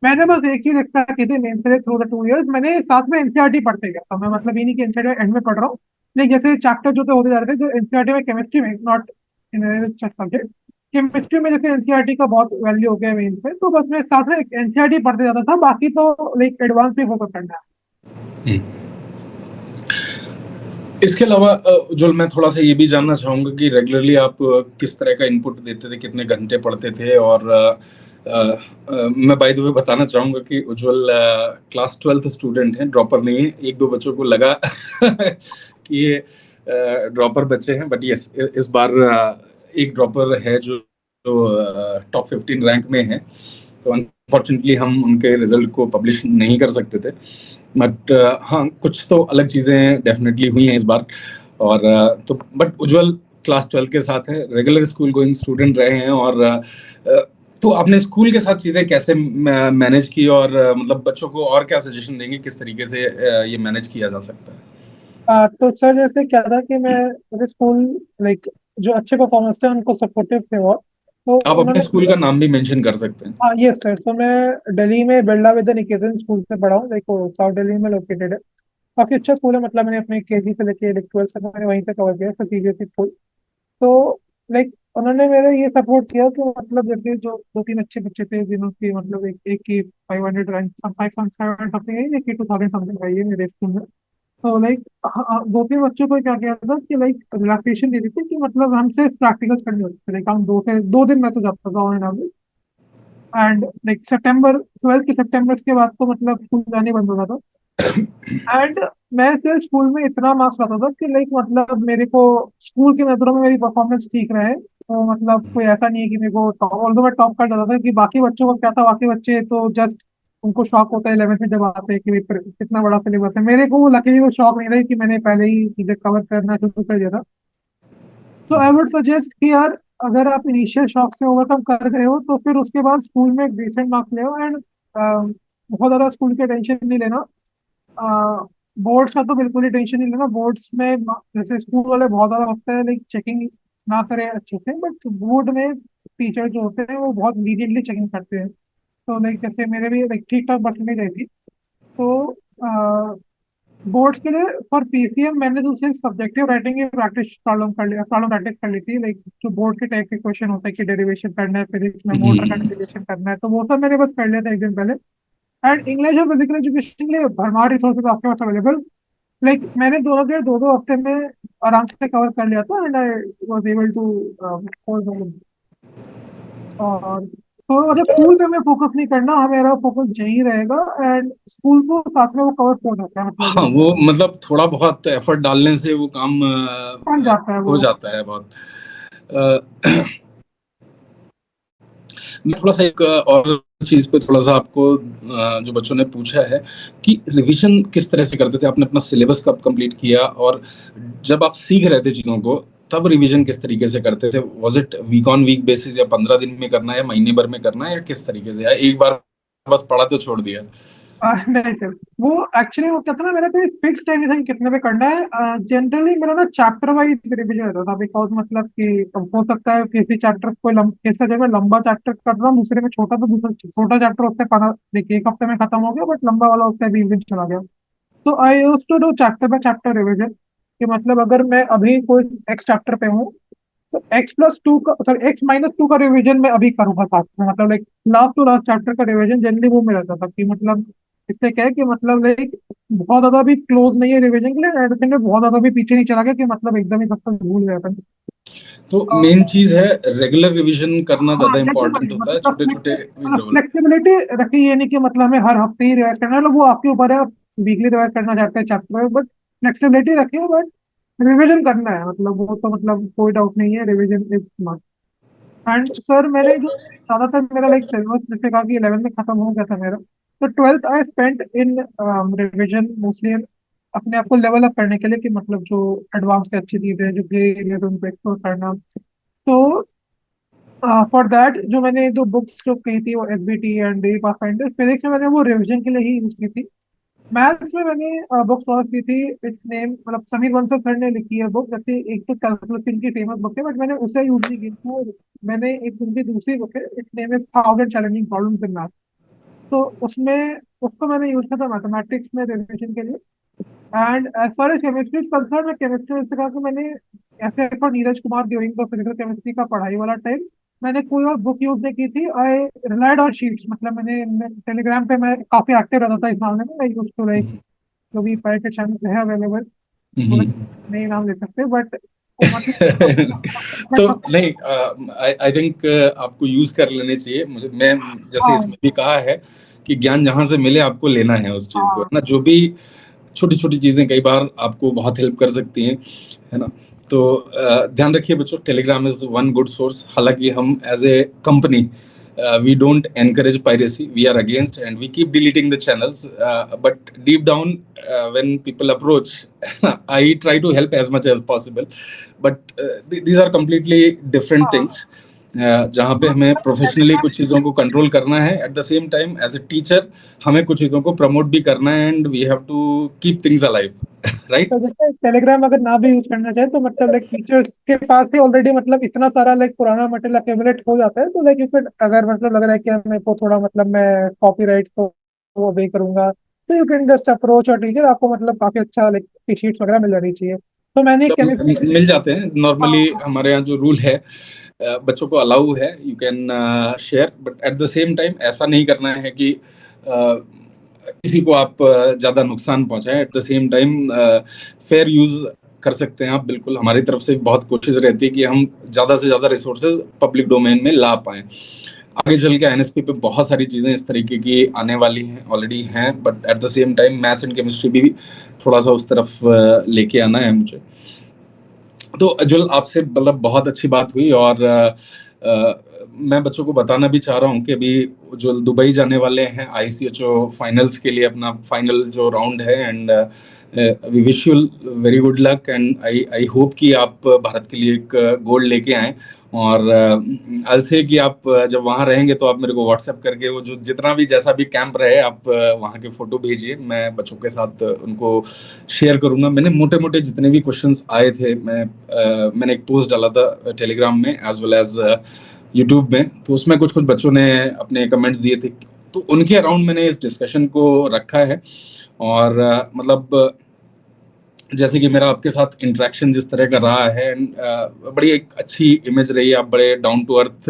मैंने बस एक चीज एक्स्ट्रा की थी मेन से थ्रू द 2 इयर्स, मैंने साथ में एनसीईआरटी पढ़ते गया था। मैं मतलब ये नहीं कि एनसीईआरटी एंड में पढ़ रहा हूँ, लेकिन जैसे चैप्टर जो थे होते जा रहे थे, जो एनसीईआरटी में केमिस्ट्री में, नॉट इन सब्जेक्ट, केमिस्ट्री में जैसे एनसीईआरटी का बहुत वैल्यू हो गया मेन पे, तो बस मैं साथ में एनसीईआरटी पढ़ते जाता था, बाकी तो लाइक एडवांस पे फोकस करना है। इसके अलावा जो मैं थोड़ा सा ये भी जानना चाहूंगा कि रेगुलरली आप किस तरह का इनपुट देते थे, कितने घंटे पढ़ते थे? और मैं बाय द वे बताना चाहूंगा कि उज्जवल क्लास 12th स्टूडेंट हैं, ड्रॉपर नहीं है। एक दो बच्चों को लगा कि ये ड्रॉपर बच्चे हैं, बट यस, इस बार एक ड्रॉपर है जो टॉप 15 रैंक में है। तो अनफॉर्चुनेटली हम उनके रिजल्ट को पब्लिश नहीं कर सकते थे, बट हाँ, कुछ तो अलग चीजें डेफिनेटली हुई हैं इस बार। और तो बट उज्जवल क्लास 12 के साथ है, रेगुलर स्कूल गोइंग स्टूडेंट रहे हैं। और तो आपने स्कूल के साथ चीजें कैसे मैनेज की, और मतलब बच्चों को और क्या सजेशन देंगे, किस तरीके से ये मैनेज किया जा सकता है? तो सर जैसे क्या था कि मैं मेरे स्कूल लाइक जो अच्छे परफॉर्मेंस थे उनको सपोर्टिव थे वो। तो आप अपने उन्होंने, स्कूल का नाम भी मेंशन कर सकते हैं। हाँ यस सर, तो मैं दिल्ली में बिरला विद्या स्कूल से पढ़ा हूँ, लाइक वो साउथ दिल्ली में लोकेटेड है। काफी अच्छा स्कूल है, मतलब मैंने अपने केजी से लेके 12th तक मैंने वहीं से कवर किया, सीबीएसई स्कूल। तो लाइक उन्होंने मेरा ये सपोर्ट किया कि मतलब जैसे जो दो तीन अच्छे बच्चे थे जिन्हों की मतलब एक की 500 रैंक, 5.7 समथिंग है, एक की 2000 समथिंग आई है मेरे स्कूल में। तो लाइक दो तीन बच्चों को क्या किया था कि लाइक रिलैक्सेशन दे दी थी कि मतलब हमसे प्रैक्टिकल्स करने होते थे, लाइक हम 2 दिन मैं तो जाता था on and, and like September 12th के सितंबर के बाद तो मतलब स्कूल जाने बंद हो गया था। एंड मैं सिर्फ स्कूल में इतना मार्क्स लाता था कि लाइक मतलब मेरे को स्कूल की नजरों में मेरी परफॉर्मेंस ठीक रहे, तो मतलब कोई ऐसा नहीं है कि मेरे को टॉप, ऑल्दो मैं टॉप कर जाता था कि बाकी बच्चों को क्या था, बाकी बच्चे तो जस्ट उनको शौक होता है 11th में जब आते हैं कि भाई कितना बड़ा सिलेबस है। मेरे को वो लकीली वो शौक नहीं था कि मैंने पहले ही चीजें कवर करना शुरू कर दिया था। तो आई वुड सजेस्ट कि यार, अगर आप इनिशियल शॉक से ओवरकम कर गए हो तो फिर उसके बाद स्कूल में एक डिसेंट मार्क्स ले एंड बहुत ज़्यादा स्कूल के टेंशन नहीं लेना। बोर्ड्स का तो बिल्कुल ही टेंशन नहीं लेना। बोर्ड्स में जैसे स्कूल वाले बहुत ज़्यादा होते हैं लाइक चेकिंग ना करें अच्छे से, बट बोर्ड में टीचर जो होते हैं वो बहुत लीनियंटली चेकिंग करते हैं। तो लाइक जैसे मेरे भी लाइक ठीक ठाक परसेंटेज आई थी। तो बोर्ड्स के लिए फॉर पीसीएम मैंने दूसरे सब्जेक्टिव राइटिंग की प्रैक्टिस प्रॉब्लम प्रैक्टिस कर ली थी, लाइक जो बोर्ड के टाइप के क्वेश्चन होता है कि डेरिवेशन करना है फिजिक्स में, मोटर का हम्म। डेरिवेशन करना है, तो वो सब मैंने बस कर लिया था एक दिन पहले। एंड इंग्लिश और फिजिकल एजुकेशन के लिए भरमार रिसोर्सेज आपके पास अवेलेबल, लाइक मैंने दोनों के 2-2 हफ्ते में आराम से कवर कर लिया था and I was able to और तो अगर स्कूल पे मैं फोकस नहीं करना, मेरा फोकस यही रहेगा एंड स्कूल को साथ में वो कवर हो जाता है, मतलब हाँ, लाइक वो मतलब थोड़ा बहुत एफर्ट डालने से वो काम बन जाता है हो वो। जाता है बहुत। अ, मैं थोड़ा सा एक और चीज पे थोड़ा सा आपको जो बच्चों ने पूछा है कि रिवीजन किस तरह से करते थे, आपने अपना सिलेबस कब कंप्लीट किया, और जब आप सीख रहे थे चीजों को तब रिवीजन किस तरीके से करते थे? Was it week on week basis, या 15 दिन में करना है, या महीने भर में करना है, या किस तरीके से, या एक बार बस पढ़ा तो छोड़ दिया? नहीं सर, वो एक्चुअली वो कहते हैं ना, मेरा कोई फिक्स टाइम नहीं था कि कितने पे करना है। जनरली मेरा ना चैप्टर वाइज रिवीजन रहता था, बिकॉज मतलब कि हो सकता है किसी चैप्टर को किसी जगह लंबा चैप्टर कर रहा हूँ, दूसरे में छोटा, तो दूसरा छोटा चैप्टर उससे 15 देखिए 1 हफ्ते में खत्म हो गया, बट लंबा वाला उससे 20 दिन चला गया। तो I use to do chapter by chapter revision, कि मतलब अगर मैं अभी कोई एक्स चैप्टर पे हूँ तो x+2 का, सॉरी x-2 का रिवीजन मैं अभी करूंगा साथ में, मतलब like last to last chapter का रिवीजन जनरली वो में रहता था कि मतलब इससे क्या है कि मतलब लाइक बहुत ज्यादा भी क्लोज नहीं है रिवीजन के लिए, एट द सेम टाइम बहुत ज्यादा भी पीछे नहीं चला गया कि मतलब एकदम ही सब कुछ भूल गया अपन। तो मेन चीज है रेगुलर रिवीजन करना हाँ ज्यादा इंपॉर्टेंट फ्लेक्सिबल, होता है, मतलब छोटे छोटे इंटरवल। फ्लेक्सिबिलिटी रखी, ये नहीं कि मतलब हमें हर हफ्ते ही रिवाइज करना है, मतलब वो आपके ऊपर है, आप वीकली रिवाइज करना चाहते हैं चैप्टर, बट फ्लेक्सिबिलिटी रखिए, बट रिवीजन करना है, मतलब वो तो मतलब कोई डाउट नहीं है, revision is must. And sir मैंने जो ज्यादातर मेरा लाइक सिलेबस जैसे कहा कि 11th में खत्म हो गया था मेरा, तो 12th I spent in revision mostly, अपने आप को लेवल अप करने के लिए, कि मतलब जो एडवांस से अच्छी चीजें हैं जो ग्रे एरिया उनको एक्सप्लोर करना। तो फॉर दैट जो मैंने दो बुक्स जो कही थी वो SBT and D pathfinder, physics में मैंने वो रिवीजन के लिए ही यूज की थी। मैथ्स में मैंने बुक सॉल्व की थी, इट्स नेम मतलब समीर बंसल सर ने लिखी है बुक, जैसे एक तो कैलकुलस की फेमस बुक है, बट मैंने उसे यूज नहीं की थी। मैंने एक उनकी दूसरी बुक है, it's name is 1000 challenging problems in math. तो उसमें उसको मैंने यूज किया था मैथमेटिक्स में रिविजन के लिए। And as far as chemistry is concern, मैं केमिस्ट्री से कहा कि मैंने ऐसे for Neeraj Kumar during the physical chemistry का पढ़ाई वाला टाइम मैंने कोई और बुक यूज नहीं की थी। आई रिलाइड ऑन शीट्स, मतलब मैंने टेलीग्राम पे मैं काफी एक्टिव रहता था इस मामले में, आई यूज टू लाइक जो भी प्राइवेट चैनल है अवेलेबल, वो हम्म। नहीं नाम ले सकते, बट वो तो मतलब नहीं, आई थिंक आपको यूज कर लेने चाहिए। मुझे मैं जैसे हाँ इसमें भी कहा है कि ज्ञान जहां से मिले आपको लेना है उस चीज को, है हाँ ना? जो भी छोटी छोटी चीजें कई बार आपको बहुत हेल्प कर सकती हैं, है ना? तो ध्यान रखिए बच्चों, Telegram is one good source. हालांकि हम as a company we don't encourage piracy, we are against, and we keep deleting the channels, but deep down, when people approach, I try to help as much as possible, but these are completely different हाँ things. जहाँ पे हमें professionally कुछ चीज़ों को control करना है, at the same time as a teacher हमें कुछ चीज़ों को प्रमोट भी करना है, and we have to keep things alive, right? तो जैसे टेलीग्राम अगर ना भी यूज करना चाहे तो मतलब लाइक टीचर्स के पास ही ऑलरेडी मतलब इतना सारा लाइक पुराना मटेरियल अक्यूमुलेट हो जाता है, तो लाइक यू कैन, अगर मतलब लग रहा है कि मेरे को थोड़ा मतलब मैं कॉपीराइट को वो पे करूंगा, तो यू कैन जस्ट अप्रोच और टीचर, आपको मतलब काफी अच्छा लाइक शीट्स वगैरह मिल जानी चाहिए। तो मैंने सब केमिस्ट्री, मिल जाते हैं नॉर्मली, हमारे यहाँ जो रूल है, बच्चों को अलाउ है, you can share, but at the same time ऐसा नहीं करना है कि किसी को आप ज्यादा नुकसान पहुंचाएं। Eight the same time fair use कर सकते हैं आप, बिल्कुल हमारी तरफ से बहुत कोशिश रहती है कि हम ज्यादा से ज्यादा रिसोर्सेज पब्लिक डोमेन में ला पाएं। आगे चल के एनएसपी पे बहुत सारी चीजें इस तरीके की आने वाली हैं, ऑलरेडी हैं, but at the same time maths and chemistry भी थोड़ा सा उस तरफ लेके आना है मुझे। तो अजुल, आपसे मतलब बहुत अच्छी बात हुई, और मैं बच्चों को बताना भी चाह रहा हूँ कि अभी जो दुबई जाने वाले हैं आईसीएचओ फाइनल्स के लिए, अपना फाइनल जो राउंड है, and we wish you very good luck, and I I hope कि आप भारत के लिए एक गोल्ड लेके आएं। और आई से कि आप जब वहाँ रहेंगे तो आप मेरे को व्हाट्सएप करके वो जो जितना भी जैसा भी कैंप रहे, आप वहाँ के फोटो भेजिए, मैं बच्चों के साथ उनको शेयर करूंगा। मैंने मोटे मोटे जितने भी क्वेश्चंस आए थे, मैंने एक पोस्ट डाला था टेलीग्राम में एज वेल एज यूट्यूब में, तो उसमें कुछ कुछ बच्चों ने अपने कमेंट्स दिए थे, तो उनके अराउंड मैंने इस डिस्कशन को रखा है। और मतलब जैसे कि मेरा आपके साथ इंटरेक्शन जिस तरह का रहा है, बड़ी एक अच्छी इमेज रही है, आप बड़े डाउन टू अर्थ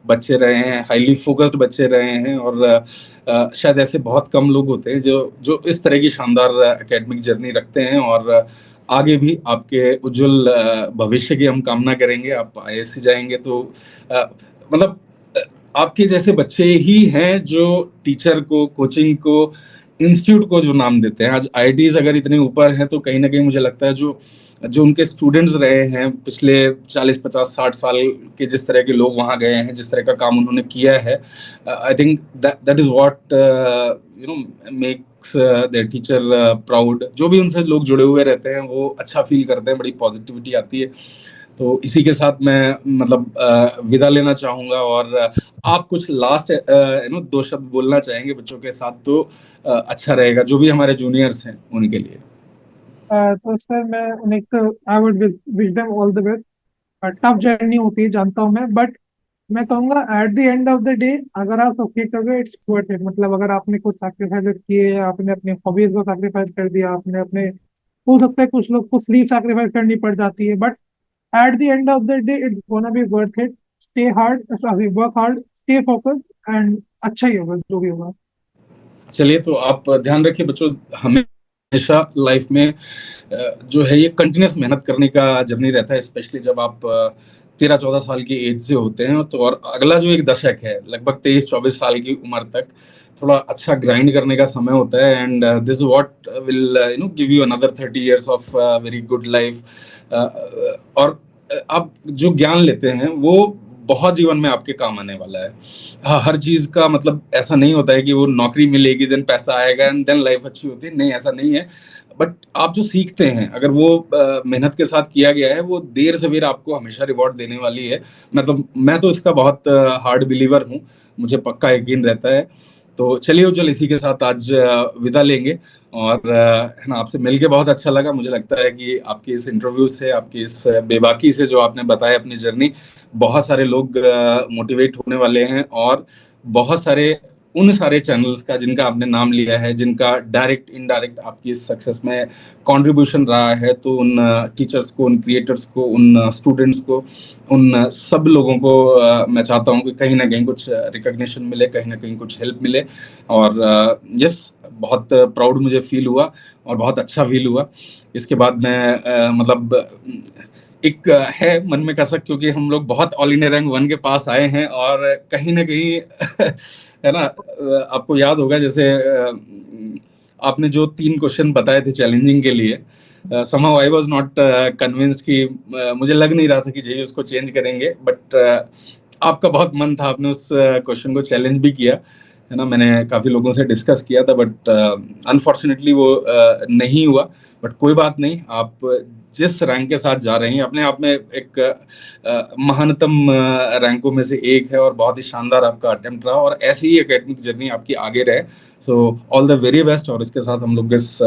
बच्चे रहे हैं, हाईली फोकस्ड बच्चे रहे हैं, और शायद ऐसे बहुत कम लोग होते हैं जो जो इस तरह की शानदार एकेडमिक जर्नी रखते हैं। और आगे भी आपके उज्जवल भविष्य की हम कामना करेंगे। आप आईआईएससी जाएंगे तो मतलब अ, आपके जैसे बच्चे ही हैं जो टीचर को, कोचिंग को, इंस्टीट्यूट को जो नाम देते हैं। आज आईआईटीज अगर इतने ऊपर हैं तो कहीं ना कहीं मुझे लगता है जो जो उनके स्टूडेंट्स रहे हैं पिछले 40 50 60 साल के, जिस तरह के लोग वहां गए हैं, जिस तरह का काम उन्होंने किया है, I think that is what you know makes there teacher proud. जो भी उनसे लोग जुड़े हुए रहते हैं वो अच्छा फील करते हैं, बड़ी पॉजिटिविटी आती है। तो इसी के साथ मैं मतलब विदा लेना चाहूंगा, और आप कुछ लास्ट दो शब्द बोलना चाहेंगे बच्चों के साथ तो अच्छा रहेगा, जो भी हमारे जूनियर्स हैं उनके लिए। तो सर मैं उन्हें तो I would wish them all the best. Tough journey होती है जानता हूँ मैं, बट मैं कहूंगा at the end of the day अगर आप सक्सीड कर गए इट्स वर्थ इट। मतलब अगर आपने कुछ सैक्रिफाइस किए, आपने अपने हॉबीज को सैक्रिफाइस कर दिया, आपने अपने, हो सकता है कुछ लोग को स्लीप सैक्रिफाइस करनी पड़ जाती है, but at the end of the day it's gonna be worth it. Stay hard, sorry work hard, stay focused and अच्छा ही होगा जो भी होगा। चलिए, तो आप ध्यान रखिए बच्चों, हमेशा लाइफ में जो है ये कंटिन्यूस मेहनत करने का जर्नी रहता है, स्पेशली जब आप 13 14 साल की एज से होते हैं। तो और अगला जो एक दशक है लगभग 23 24 साल की उम्र तक थोड़ा अच्छा ग्राइंड करने का समय होता है, and this what will give you another 30 years of very good life. और आप जो ज्ञान लेते हैं वो बहुत जीवन में आपके काम आने वाला है। हाँ, हर चीज का मतलब ऐसा नहीं होता है कि वो नौकरी मिलेगी देन पैसा आएगा एंड देन लाइफ अच्छी होती है, नहीं ऐसा नहीं है। बट आप जो सीखते हैं अगर वो मेहनत के साथ किया गया है, वो देर सवेर आपको हमेशा रिवॉर्ड देने वाली है। मतलब मैं तो इसका बहुत हार्ड बिलीवर हूँ, मुझे पक्का यकीन रहता है। तो चलिए उज्जवल, इसी के साथ आज विदा लेंगे। और है ना, आपसे मिलके बहुत अच्छा लगा। मुझे लगता है कि आपकी इस इंटरव्यू से, आपकी इस बेबाकी से जो आपने बताया अपनी जर्नी, बहुत सारे लोग मोटिवेट होने वाले हैं, और बहुत सारे उन सारे चैनल्स का जिनका आपने नाम लिया है, जिनका डायरेक्ट इनडायरेक्ट आपकी सक्सेस में कंट्रीब्यूशन रहा है, तो उन टीचर्स को, उन क्रिएटर्स को, उन स्टूडेंट्स को, उन सब लोगों को मैं चाहता हूं कि कहीं ना कहीं कुछ रिकॉग्निशन मिले, कहीं ना कहीं कुछ हेल्प मिले। और यस, बहुत प्राउड मुझे फील हुआ और बहुत अच्छा फील हुआ। इसके बाद मैं मतलब एक है मन में कसक, क्योंकि हम लोग बहुत ऑल इंडिया रैंक 1 के पास आए हैं, और कहीं ना कहीं है ना, आपको याद होगा जैसे आपने जो 3 क्वेश्चन बताए थे चैलेंजिंग के लिए, somehow I was not convinced कि मुझे लग नहीं रहा था कि जेई उसको चेंज करेंगे, बट आपका बहुत मन था, आपने उस क्वेश्चन को चैलेंज भी किया। है ना, मैंने काफ़ी लोगों से डिस्कस किया था, बट अनफॉर्चुनेटली वो नहीं हुआ। बट कोई बात नहीं, आप जिस रैंक के साथ जा रहे हैं अपने आप में एक महानतम रैंकों में से एक है, और बहुत ही शानदार आपका अटेम्प्ट रहा, और ऐसी ही एकेडमिक जर्नी आपकी आगे रहे। So all the very best, और इसके साथ हम लोग इस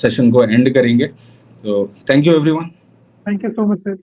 सेशन को एंड करेंगे। तो thank you everyone. Thank you so much, sir.